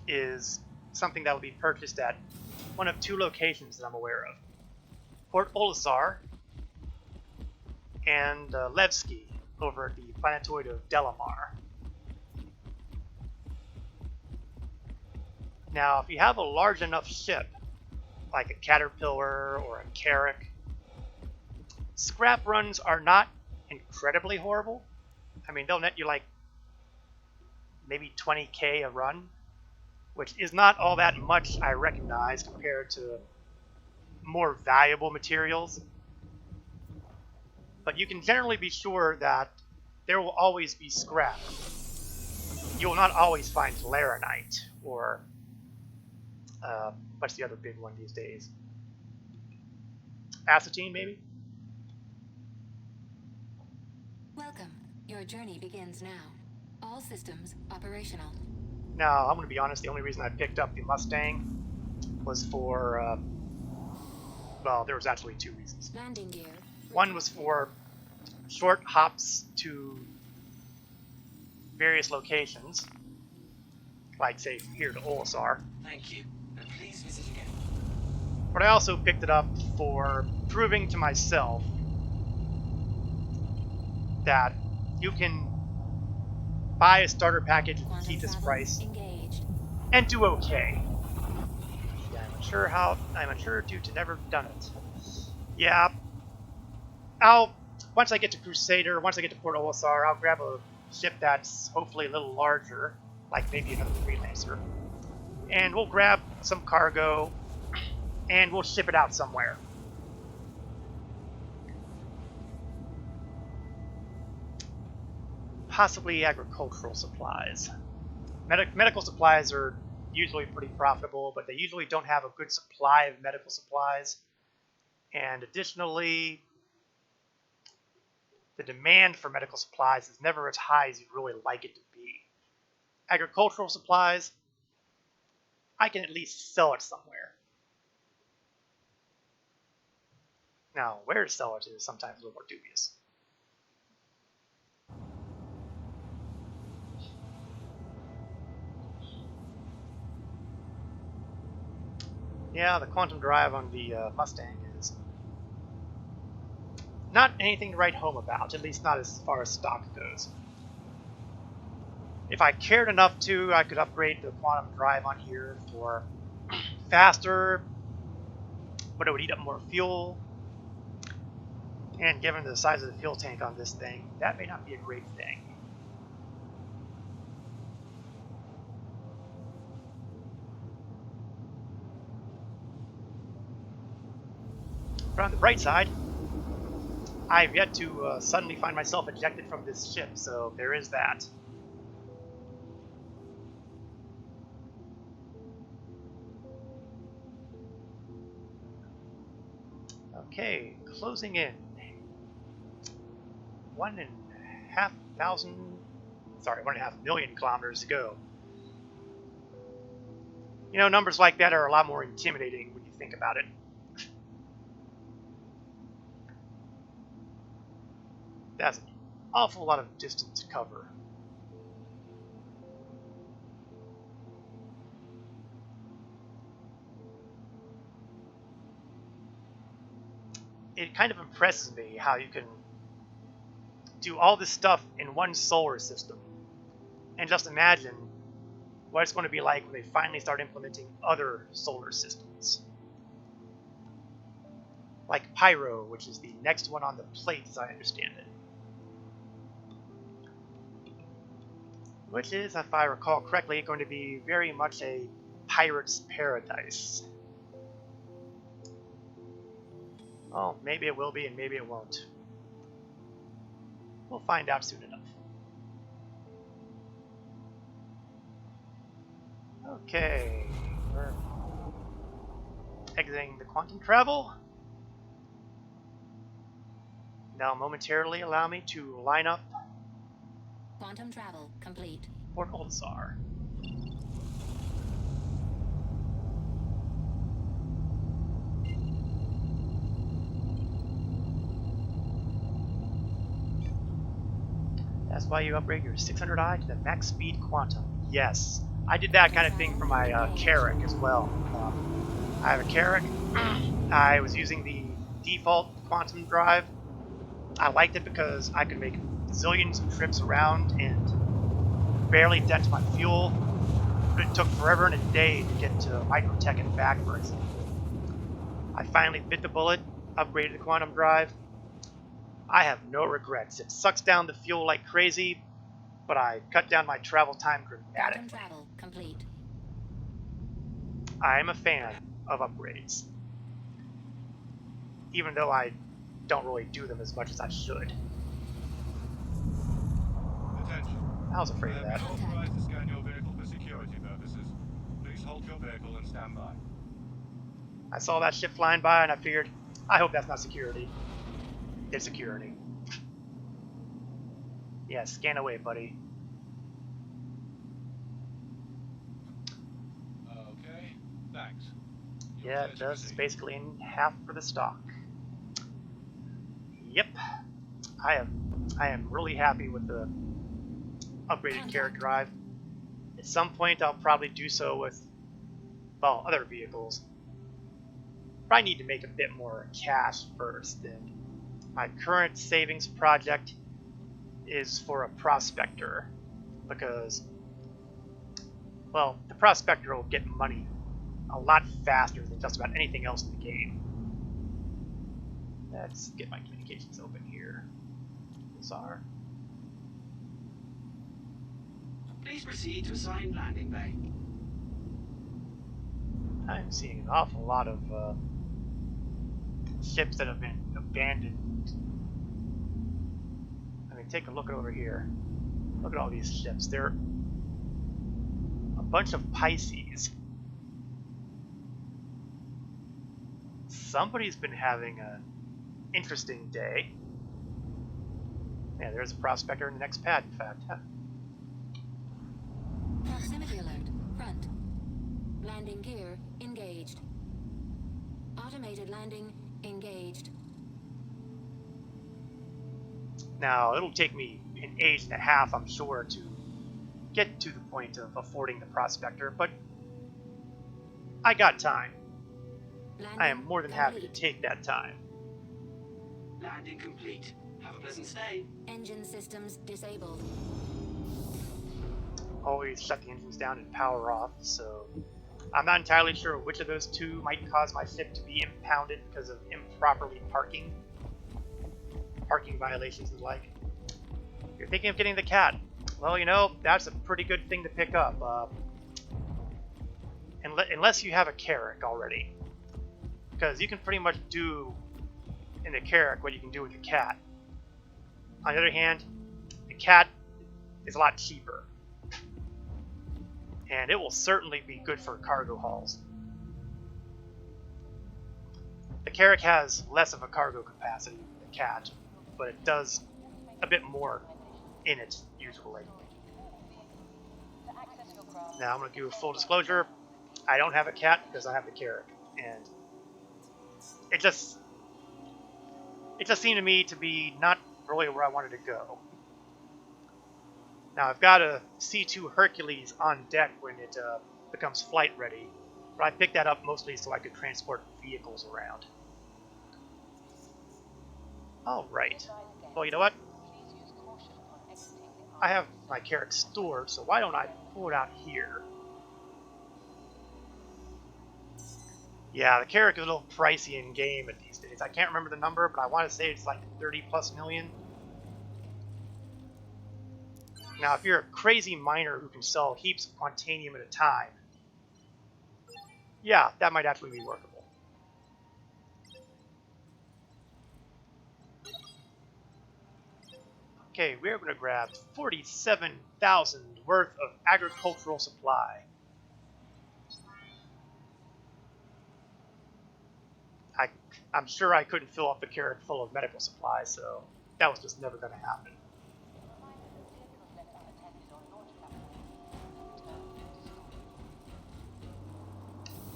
is something that will be purchased at one of two locations that I'm aware of. Port Olisar and Levski over at the planetoid of Delamar. Now, if you have a large enough ship, like a Caterpillar or a Carrack, scrap runs are not incredibly horrible. I mean, they'll net you like maybe 20k a run, which is not all that much, I recognize, compared to more valuable materials. But you can generally be sure that there will always be scrap. You will not always find laranite or what's the other big one these days? Acetine, maybe?
Welcome. Your journey begins now. All systems operational.
Now, I'm going to be honest, the only reason I picked up the Mustang was for, well, there was actually two reasons.
Landing gear.
One was for short hops to various locations, like, say, here to Olisar.
Thank you. And please visit again.
But I also picked it up for proving to myself that you can buy a starter package at
Quantum
the cheapest
travel
price
engaged.
and do okay. Yeah, I'm unsure due to never done it. Yeah, once I get to Crusader, once I get to Port Olisar, I'll grab a ship that's hopefully a little larger, like maybe another Freelancer, and we'll grab some cargo and we'll ship it out somewhere. Possibly agricultural supplies. Medical supplies are usually pretty profitable, but they usually don't have a good supply of medical supplies. And additionally, the demand for medical supplies is never as high as you'd really like it to be. Agricultural supplies, I can at least sell it somewhere. Now, where to sell it is sometimes a little more dubious. Yeah, the quantum drive on the Mustang is not anything to write home about, at least not as far as stock goes. If I cared enough to, I could upgrade the quantum drive on here for faster, but it would eat up more fuel. And given the size of the fuel tank on this thing, that may not be a great thing. But on the bright side, I've yet to suddenly find myself ejected from this ship, so there is that. Okay, closing in. 1.5 million kilometers to go. You know, numbers like that are a lot more intimidating when you think about it. That's an awful lot of distance to cover. It kind of impresses me how you can do all this stuff in one solar system. And just imagine what it's going to be like when they finally start implementing other solar systems. Like Pyro, which is the next one on the plate as I understand it. Which is, if I recall correctly, going to be very much a pirate's paradise. Well, maybe it will be and maybe it won't. We'll find out soon enough. Okay, we're exiting the quantum travel. Now momentarily allow me to line up
Quantum travel complete.
Port Olisar. That's why you upgrade your 600i to the max speed quantum. Yes, I did that kind of thing for my Carrack as well. I have a Carrack. I was using the default quantum drive. I liked it because I could make zillions of trips around and barely dent my fuel. but it took forever and a day to get to Microtech and back, for example. I finally bit the bullet, upgraded the quantum drive. I have no regrets. It sucks down the fuel like crazy, but I cut down my travel time
Quantum
dramatically.
travel complete.
I am a fan of upgrades, even though I don't really do them as much as I should.
Attention.
I was afraid of
I have
that.
been authorized to scan your vehicle for security purposes. Please halt your vehicle and stand by.
I saw that ship flying by and I figured, I hope that's not security. It's security. Yeah, scan away, buddy.
Okay, thanks.
Yeah, it does. It's basically in half for the stock. Yep. I am really happy with the upgraded carrot drive. At some point I'll probably do so with, well, other vehicles. Probably need to make a bit more cash first, and my current savings project is for a prospector, because, well, the prospector will get money a lot faster than just about anything else in the game. Let's get my communications open here. Bizarre.
Please proceed to assigned landing bay.
I'm seeing an awful lot of ships that have been abandoned. I mean, take a look over here. Look at all these ships. They're a bunch of Pisces. Somebody's been having an interesting day. Yeah, there's a prospector in the next pad, in fact. Huh.
Proximity alert. Front. Landing gear engaged. Automated landing engaged.
Now, it'll take me an age and a half, I'm sure, to get to the point of affording the prospector, but I got time.
Landing
I am more than happy to
complete.
take that time.
Landing complete. Have a pleasant stay.
Engine systems disabled.
Always shut the engines down and power off, so I'm not entirely sure which of those two might cause my ship to be impounded because of improperly parking violations and the like. If you're thinking of getting the cat, well, you know, that's a pretty good thing to pick up, unless you have a Carrack already, because you can pretty much do in the Carrack what you can do with the cat. On the other hand, the cat is a lot cheaper, and it will certainly be good for cargo hauls. The Carrack has less of a cargo capacity than the cat, but it does a bit more in it, usually. Now I'm going to do a full disclosure. I don't have a cat because I have the Carrack, and it just seemed to me to be not really where I wanted to go. Now I've got a C2 Hercules on deck when it becomes flight ready, but I picked that up mostly so I could transport vehicles around. Alright, well, you know what? I have my Carrack stored, so why don't I pull it out here? Yeah, the Carrack is a little pricey in game these days. I can't remember the number, but I want to say it's like 30 plus million. Now, if you're a crazy miner who can sell heaps of quantanium at a time, yeah, that might actually be workable. Okay, we're going to grab 47,000 worth of agricultural supply. I'm sure I couldn't fill up the Carrack full of medical supplies, so that was just never going to happen.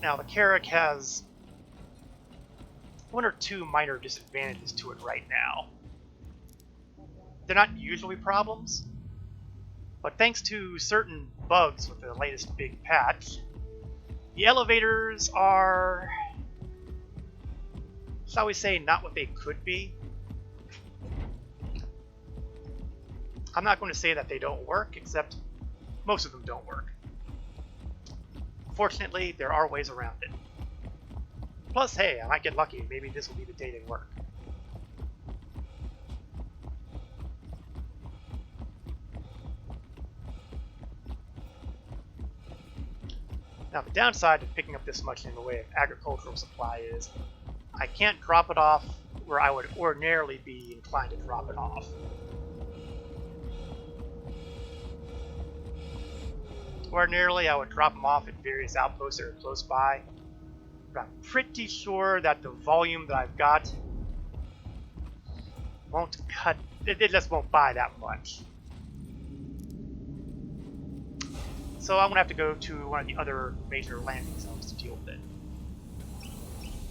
Now, the Carrack has one or two minor disadvantages to it right now. They're not usually problems, but thanks to certain bugs with the latest big patch, the elevators are, shall we say, not what they could be. I'm not going to say that they don't work, except most of them don't work. Unfortunately, there are ways around it. Plus, hey, I might get lucky. Maybe this will be the day they work. Now, the downside of picking up this much in the way of agricultural supply is I can't drop it off where I would ordinarily be inclined to drop it off. Ordinarily, I would drop them off at various outposts that are close by, but I'm pretty sure that the volume that I've got won't cut, it just won't buy that much. So I'm going to have to go to one of the other major landing zones to deal with it.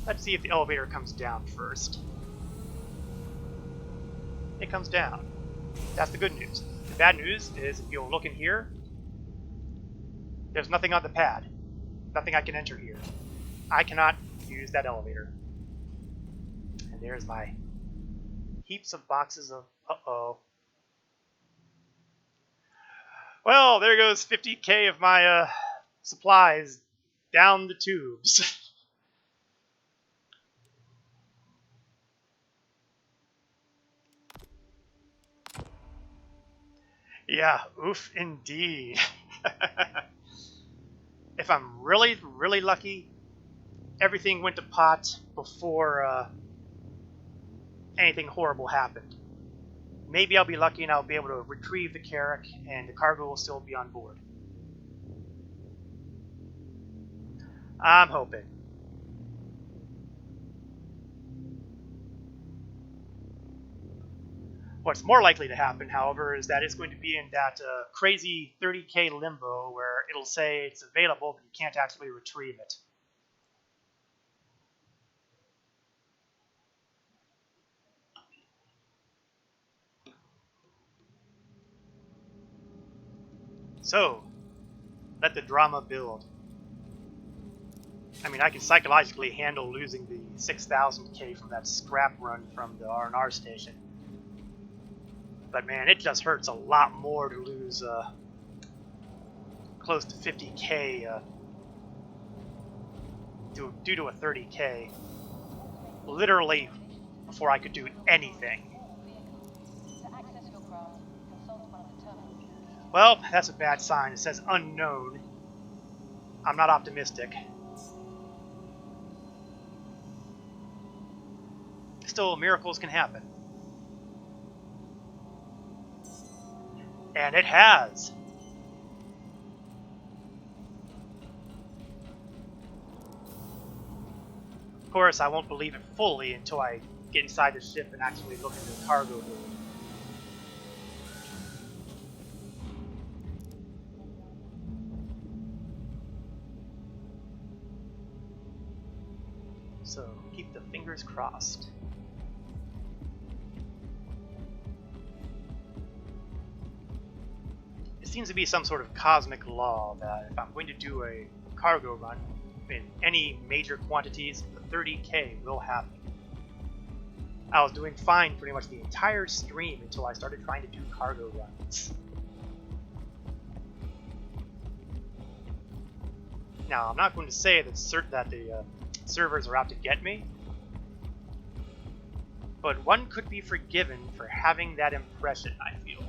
Let's see if the elevator comes down first. It comes down. That's the good news. The bad news is if you'll look in here, there's nothing on the pad. Nothing I can enter here. I cannot use that elevator. And there's my heaps of boxes of... Uh-oh. Well, there goes 50k of my supplies down the tubes. Yeah, oof indeed. If I'm really, really lucky, everything went to pot before anything horrible happened. Maybe I'll be lucky and I'll be able to retrieve the Carrack and the cargo will still be on board. I'm hoping. What's more likely to happen, however, is that it's going to be in that crazy 30k limbo where it'll say it's available, but you can't actually retrieve it. So, let the drama build. I mean, I can psychologically handle losing the 6,000k from that scrap run from the R&R station. But man, it just hurts a lot more to lose close to 50k due to a 30k. Literally before I could do anything. Well, that's a bad sign. It says unknown. I'm not optimistic. Still, miracles can happen. And it has. Of course, I won't believe it fully until I get inside the ship and actually look at the cargo hold. So, keep the fingers crossed. It seems to be some sort of cosmic law that if I'm going to do a cargo run in any major quantities, the 30k will happen. I was doing fine pretty much the entire stream until I started trying to do cargo runs. Now, I'm not going to say that the servers are out to get me, but one could be forgiven for having that impression, I feel.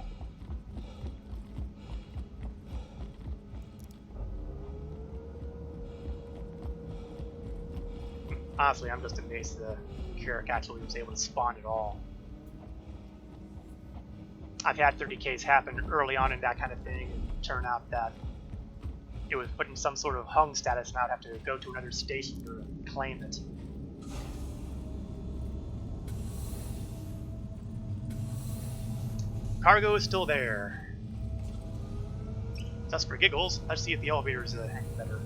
Honestly, I'm just amazed the Carrack actually was able to spawn at all. I've had 30Ks happen early on in that kind of thing, and turn out that it was put in some sort of hung status and I'd have to go to another station to claim it. Cargo is still there. Just for giggles, let's see if the elevator's any better.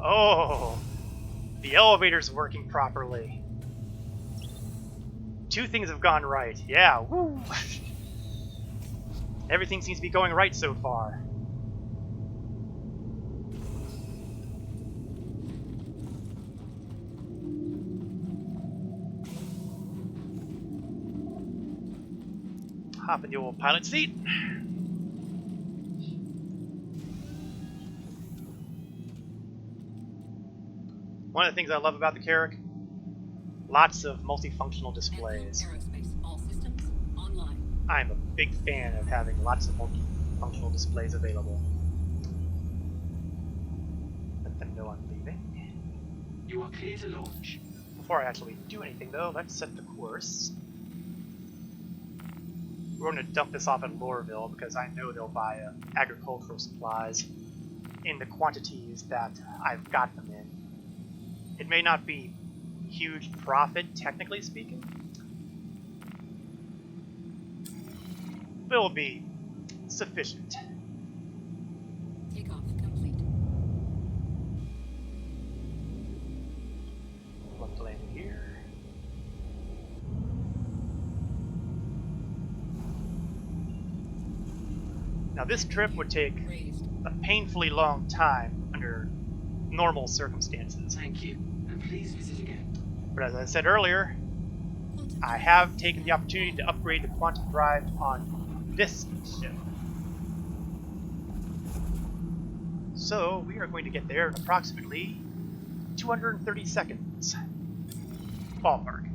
Oh, the elevator's working properly. Two things have gone right. Yeah, woo! Everything seems to be going right so far. Hop in the old pilot seat. One of the things I love about the Carrack, lots of multifunctional displays.
Aerospace. All systems online.
I'm a big fan of having lots of multifunctional displays available. Let them know I'm leaving.
You are clear to launch.
Before I actually do anything though, let's set the course. We're going to dump this off at Loreville because I know they'll buy agricultural supplies in the quantities that I've got them in. It may not be huge profit, technically speaking, but it will be sufficient.
Takeoff complete.
Left landing here. Now this trip would take
Raised.
a painfully long time under normal circumstances.
Thank you, and please visit again.
But as I said earlier, I have taken the opportunity to upgrade the quantum drive on this ship. So we are going to get there in approximately 230 seconds. Ballpark.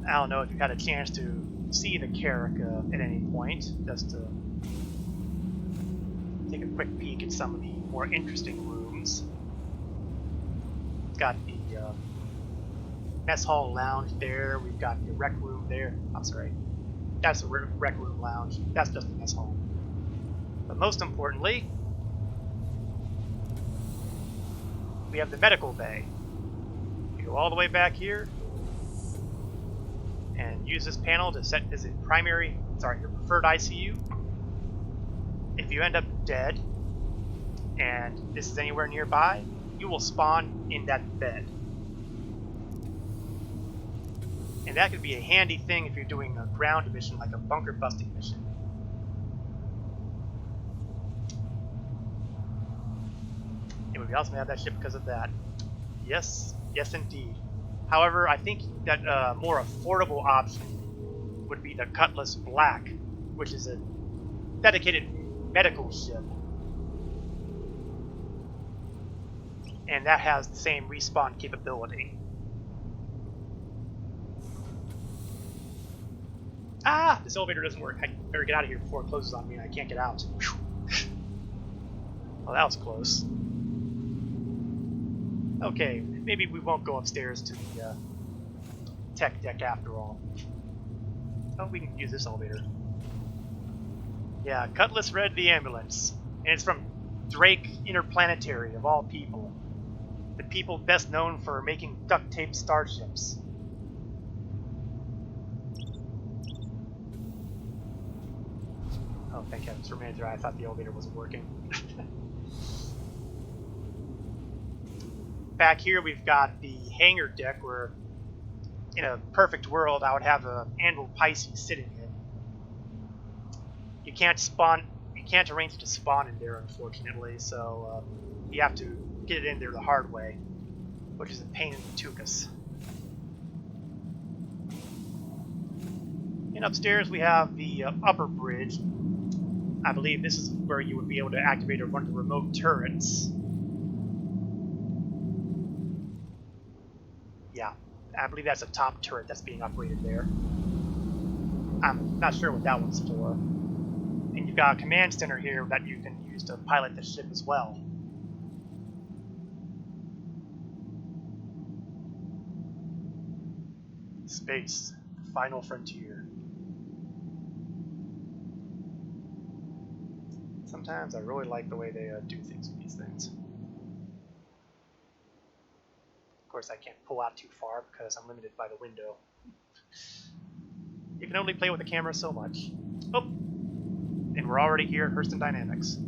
I don't know if you've had a chance to see the Carrack at any point, just to take a quick peek at some of the more interesting rooms. It's got the mess hall lounge there, we've got the rec room there. I'm sorry, that's the rec room lounge, that's just the mess hall. But most importantly, we have the medical bay. You go all the way back here, and use this panel to set as your preferred ICU. If you end up dead, and this is anywhere nearby, you will spawn in that bed. And that could be a handy thing if you're doing a ground mission, like a bunker busting mission. And we also have that ship because of that. Yes, yes indeed. However, I think that a more affordable option would be the Cutlass Black, which is a dedicated medical ship. And that has the same respawn capability. Ah! This elevator doesn't work. I better get out of here before it closes on me and I can't get out. Whew. Well, that was close. Okay, maybe we won't go upstairs to the tech deck after all. Oh, we can use this elevator. Yeah, Cutlass Red the ambulance. And it's from Drake Interplanetary, of all people. The people best known for making duct tape starships. Oh, thank heavens for a minute there, I thought the elevator wasn't working. Back here we've got the hangar deck where, in a perfect world, I would have an Anvil Pisces sitting in. You can't arrange to spawn in there, unfortunately, so you have to get it in there the hard way, which is a pain in the tuchus. And upstairs we have the upper bridge. I believe this is where you would be able to activate one of the remote turrets. Yeah, I believe that's a top turret that's being upgraded there. I'm not sure what that one's for. And you've got a command center here that you can use to pilot the ship as well. Space, the final frontier. Sometimes I really like the way they do things with these things. Of course, I can't pull out too far because I'm limited by the window. You can only play with the camera so much. Oh! And we're already here at Hurston Dynamics.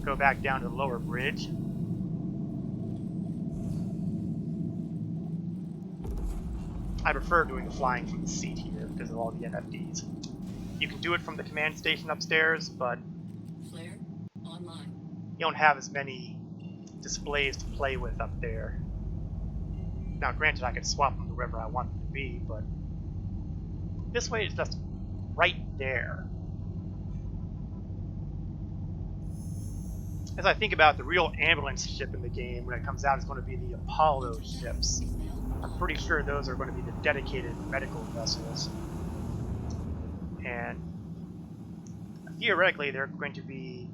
Go back down to the lower bridge. I prefer doing the flying from the seat here because of all the MFDs. You can do it from the command station upstairs, but
Flare online.
you don't have as many displays to play with up there. Now, granted, I could swap them to wherever I want them to be, but this way it's just right there. As I think about the real ambulance ship in the game when it comes out, is going to be the Apollo ships. I'm pretty sure those are going to be the dedicated medical vessels. And theoretically, they're going to be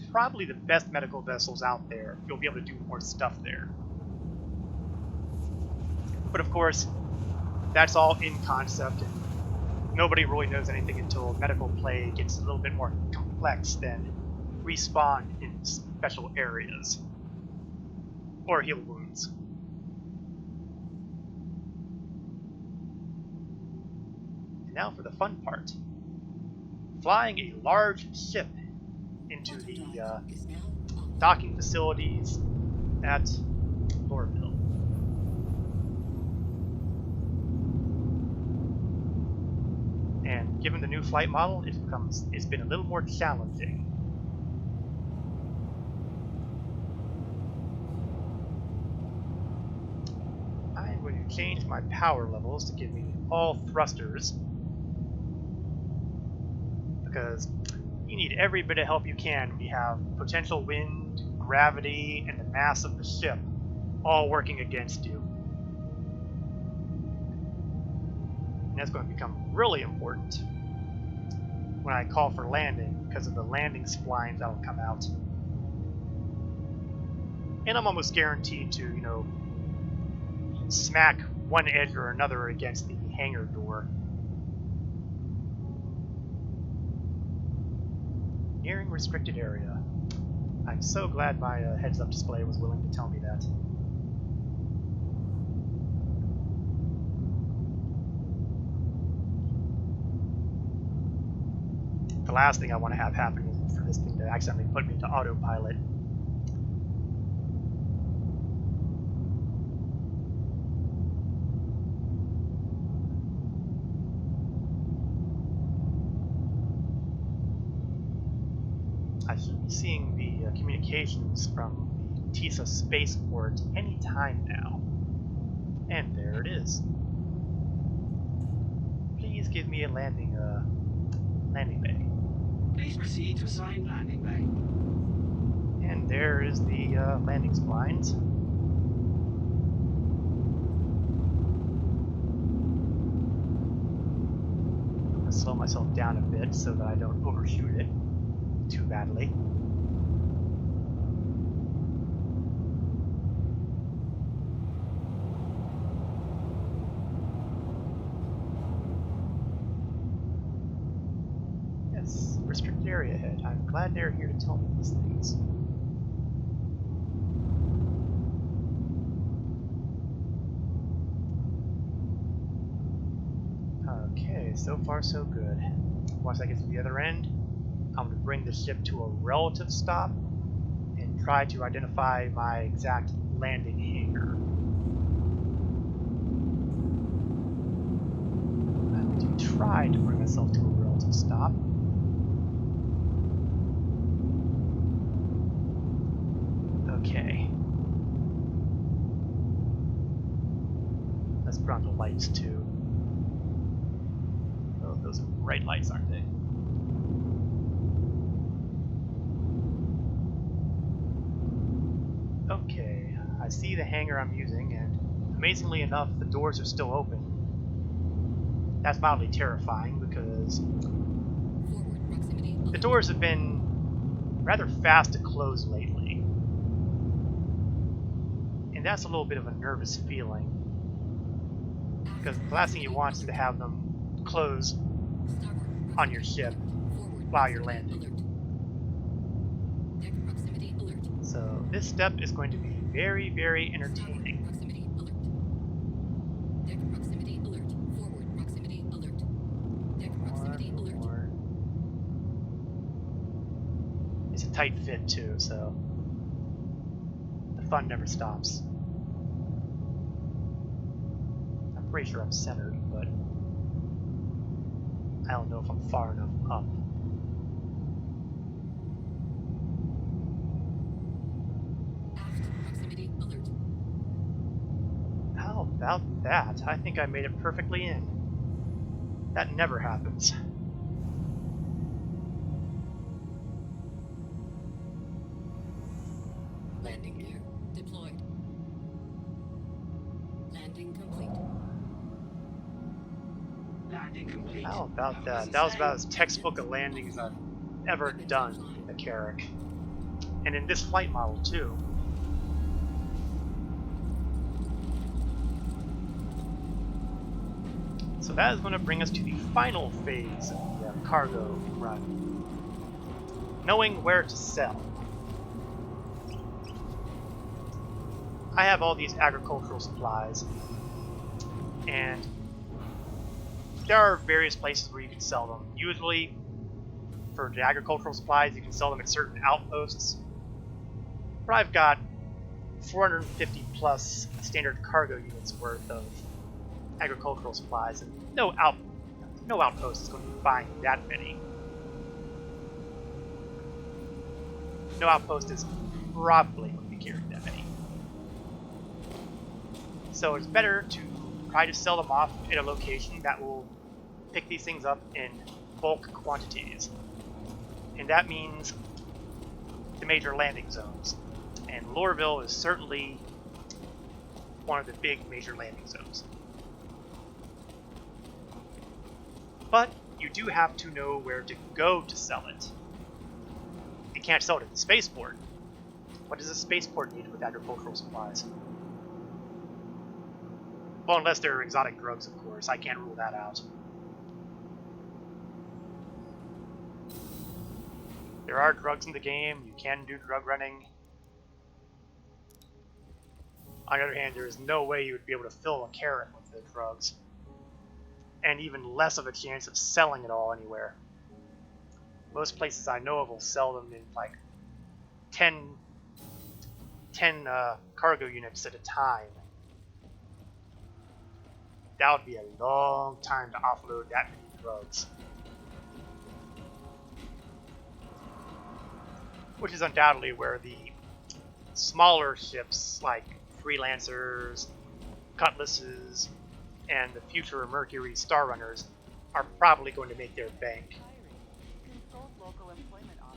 probably the best medical vessels out there. You'll be able to do more stuff there. But of course, that's all in concept, and nobody really knows anything until medical play gets a little bit more complex than respawn in special areas or heal wounds. And now for the fun part. Flying a large ship into the docking facilities at Lorville. And given the new flight model, it's been a little more challenging. I'm going to change my power levels to give me all thrusters, because you need every bit of help you can when you have potential wind, gravity, and the mass of the ship all working against you. And that's going to become really important when I call for landing, because of the landing splines that'll come out. And I'm almost guaranteed to, smack one edge or another against the hangar door. Nearing restricted area. I'm so glad my heads-up display was willing to tell me that. The last thing I want to have happen is for this thing to accidentally put me into autopilot. I should be seeing the communications from the TISA spaceport any time now. And there it is. Please give me a landing bay.
Please proceed to assigned landing bay.
And there is the landing splines. I'm going to slow myself down a bit so that I don't overshoot it too badly. Yes, restricted area ahead. I'm glad they're here to tell me these things. Okay, so far so good. Once I get to the other end, I'm going to bring the ship to a relative stop and try to identify my exact landing hangar. I'm going to try to bring myself to a relative stop. Okay. Let's put on the lights too. Oh, those are bright lights, aren't they? Okay, I see the hangar I'm using, and amazingly enough, the doors are still open. That's mildly terrifying because the doors have been rather fast to close lately. And that's a little bit of a nervous feeling, because the last thing you want is to have them close on your ship while you're landing. So this step is going to be very, very entertaining. More. It's a tight fit too, so the fun never stops. I'm pretty sure I'm centered, but I don't know if I'm far enough up. How about that? I think I made it perfectly in. That never happens.
Landing complete.
Landing complete.
How about
What
that?
does it
That was
say?
about as textbook a landing as I've ever done in the Carrack. And in this flight model, too. So that is going to bring us to the final phase of the cargo run. Knowing where to sell. I have all these agricultural supplies, and there are various places where you can sell them. Usually, for the agricultural supplies, you can sell them at certain outposts. But I've got 450 plus standard cargo units worth of agricultural supplies, and no outpost is going to be buying that many. No outpost is probably going to be carrying that many. So it's better to try to sell them off at a location that will pick these things up in bulk quantities. And that means the major landing zones. And Lorville is certainly one of the big major landing zones. But you do have to know where to go to sell it. You can't sell it at the spaceport. What does a spaceport need with agricultural supplies? Well, unless they're exotic drugs, of course. I can't rule that out. There are drugs in the game. You can do drug running. On the other hand, there is no way you would be able to fill a carrot with the drugs. And even less of a chance of selling it all anywhere. Most places I know of will sell them in like 10 cargo units at a time. That would be a long time to offload that many drugs. Which is undoubtedly where the smaller ships like Freelancers, Cutlasses, and the future Mercury Star Runners are probably going to make their bank.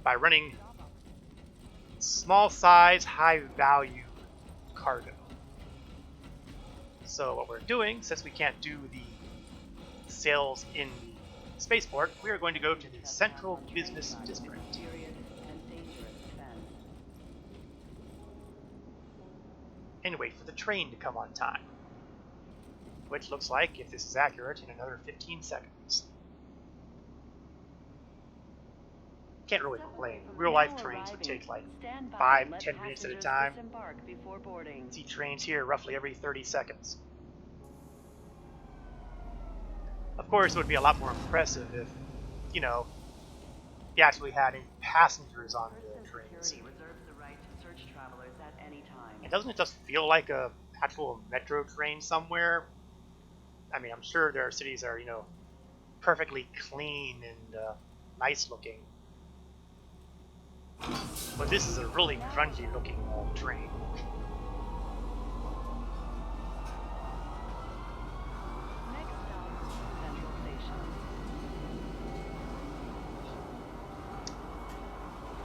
By running small size, high value cargo. So what we're doing, since we can't do the sales in the spaceport, we are going to go to the Central Business District. And wait for the train to come on time. Which looks like, if this is accurate, in another 15 seconds. Can't really complain. Real life trains would take like 5-10 minutes at a time. See trains here roughly every 30 seconds. Of course, it would be a lot more impressive if, you know, you actually had any passengers on the trains. And doesn't it just feel like a actual metro train somewhere? I mean, I'm sure there are cities that are, you know, perfectly clean and nice looking. But this is a really grungy looking train.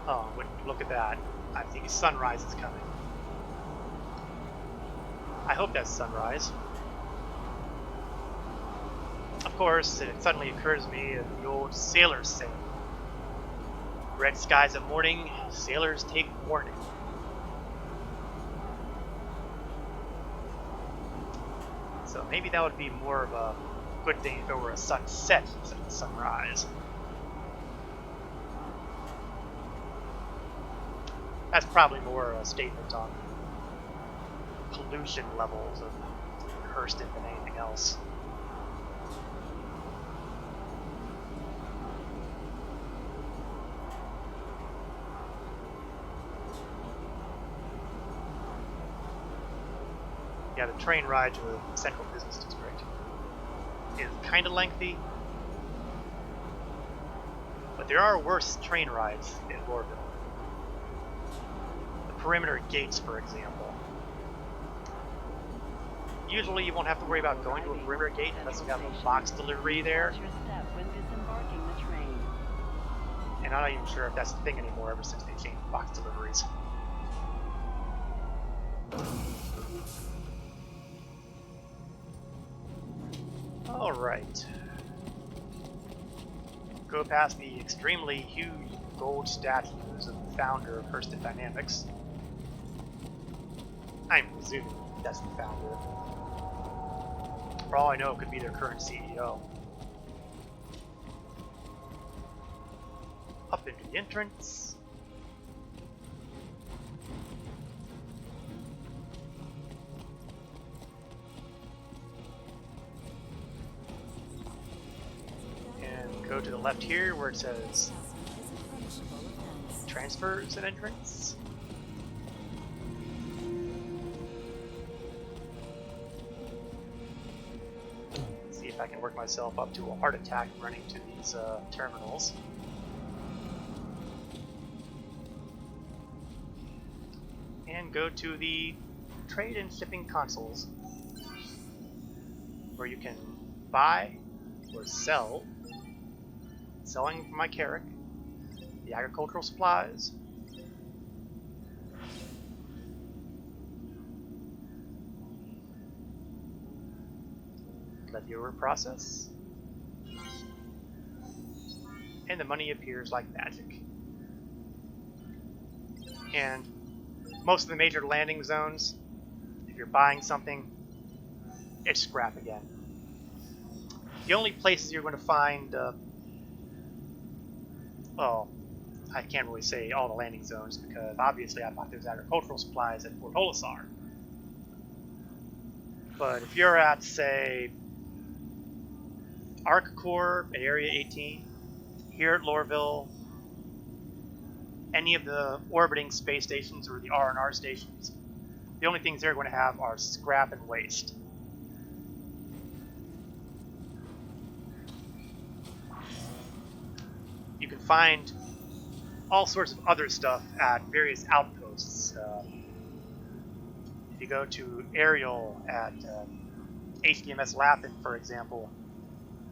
Oh, look at that. I think sunrise is coming. I hope that's sunrise. Of course, it suddenly occurs to me of the old sailor's saying. Red skies at morning, sailors take warning. So maybe that would be more of a good thing if it were a sunset instead of a sunrise. That's probably more a statement on pollution levels of Hurston than anything else. Yeah, the train ride to the Central Business District is kind of lengthy, but there are worse train rides in Lorville. The perimeter gates, for example. Usually you won't have to worry about going to a perimeter gate unless you have a box delivery there. And I'm not even sure if that's the thing anymore ever since they changed box deliveries. Alright. Go past the extremely huge gold statues of the founder of Hurston Dynamics. I'm presuming that's the founder. For all I know, it could be their current CEO. Up into the entrance. And go to the left here where it says transfers and entrance. See if I can work myself up to a heart attack running to these terminals. And go to the trade and shipping consoles where you can buy or sell. Selling for my Carrack, the agricultural supplies, let the order process, and the money appears like magic. And most of the major landing zones, if you're buying something, it's scrap again. The only places you're going to find, well, I can't really say all the landing zones because obviously I bought those agricultural supplies at Port Holisar. But if you're at, say, Arc Core at Area 18, here at Lorville, any of the orbiting space stations or the R&R stations, the only things they're going to have are scrap and waste. You can find all sorts of other stuff at various outposts. If you go to Ariel at HDMS Lapin, for example,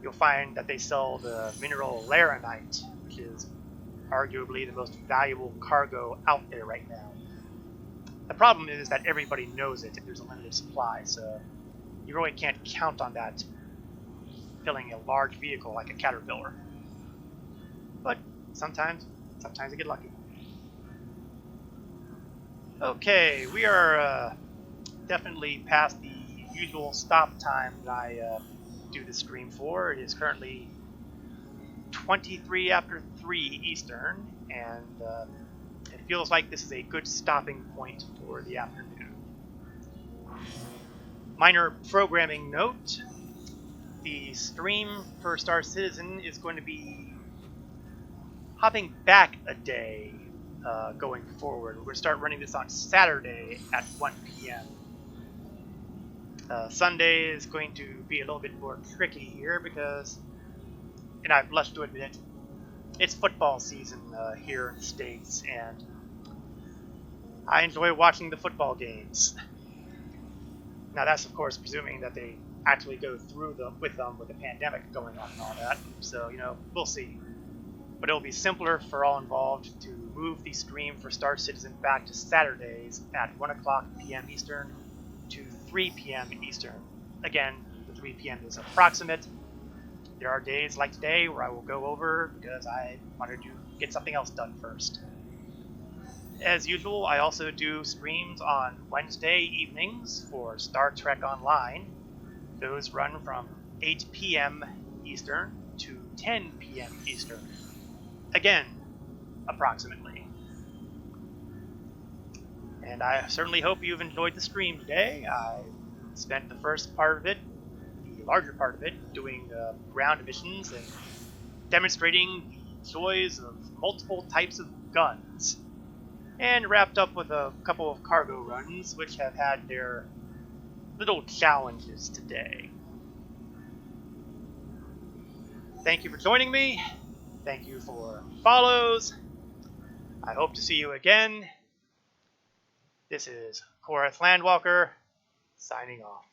you'll find that they sell the mineral laranite, which is arguably the most valuable cargo out there right now. The problem is that everybody knows it and there's a limited supply, so you really can't count on that filling a large vehicle like a Caterpillar. But sometimes you get lucky. Okay, we are definitely past the usual stop time that I do the stream for. It is currently 23 after 3 Eastern, and it feels like this is a good stopping point for the afternoon. Minor programming note, the stream for Star Citizen is going to be hopping back a day going forward. We're going to start running this on Saturday at 1 p.m. Sunday is going to be a little bit more tricky here because, and I blush to admit it, it's football season here in the States, and I enjoy watching the football games. Now that's of course presuming that they actually go through with the pandemic going on and all that, so we'll see. But it'll be simpler for all involved to move the stream for Star Citizen back to Saturdays at 1 o'clock p.m. Eastern to 3 p.m. Eastern. Again, the 3 p.m. is approximate. There are days like today where I will go over because I wanted to get something else done first. As usual, I also do streams on Wednesday evenings for Star Trek Online. Those run from 8 p.m. Eastern to 10 p.m. Eastern. Again, approximately. And I certainly hope you've enjoyed the stream today. I spent the first part of it, the larger part of it, doing ground missions and demonstrating the joys of multiple types of guns. And wrapped up with a couple of cargo runs, which have had their little challenges today. Thank you for joining me. Thank you for follows. I hope to see you again. This is Korath Landwalker, signing off.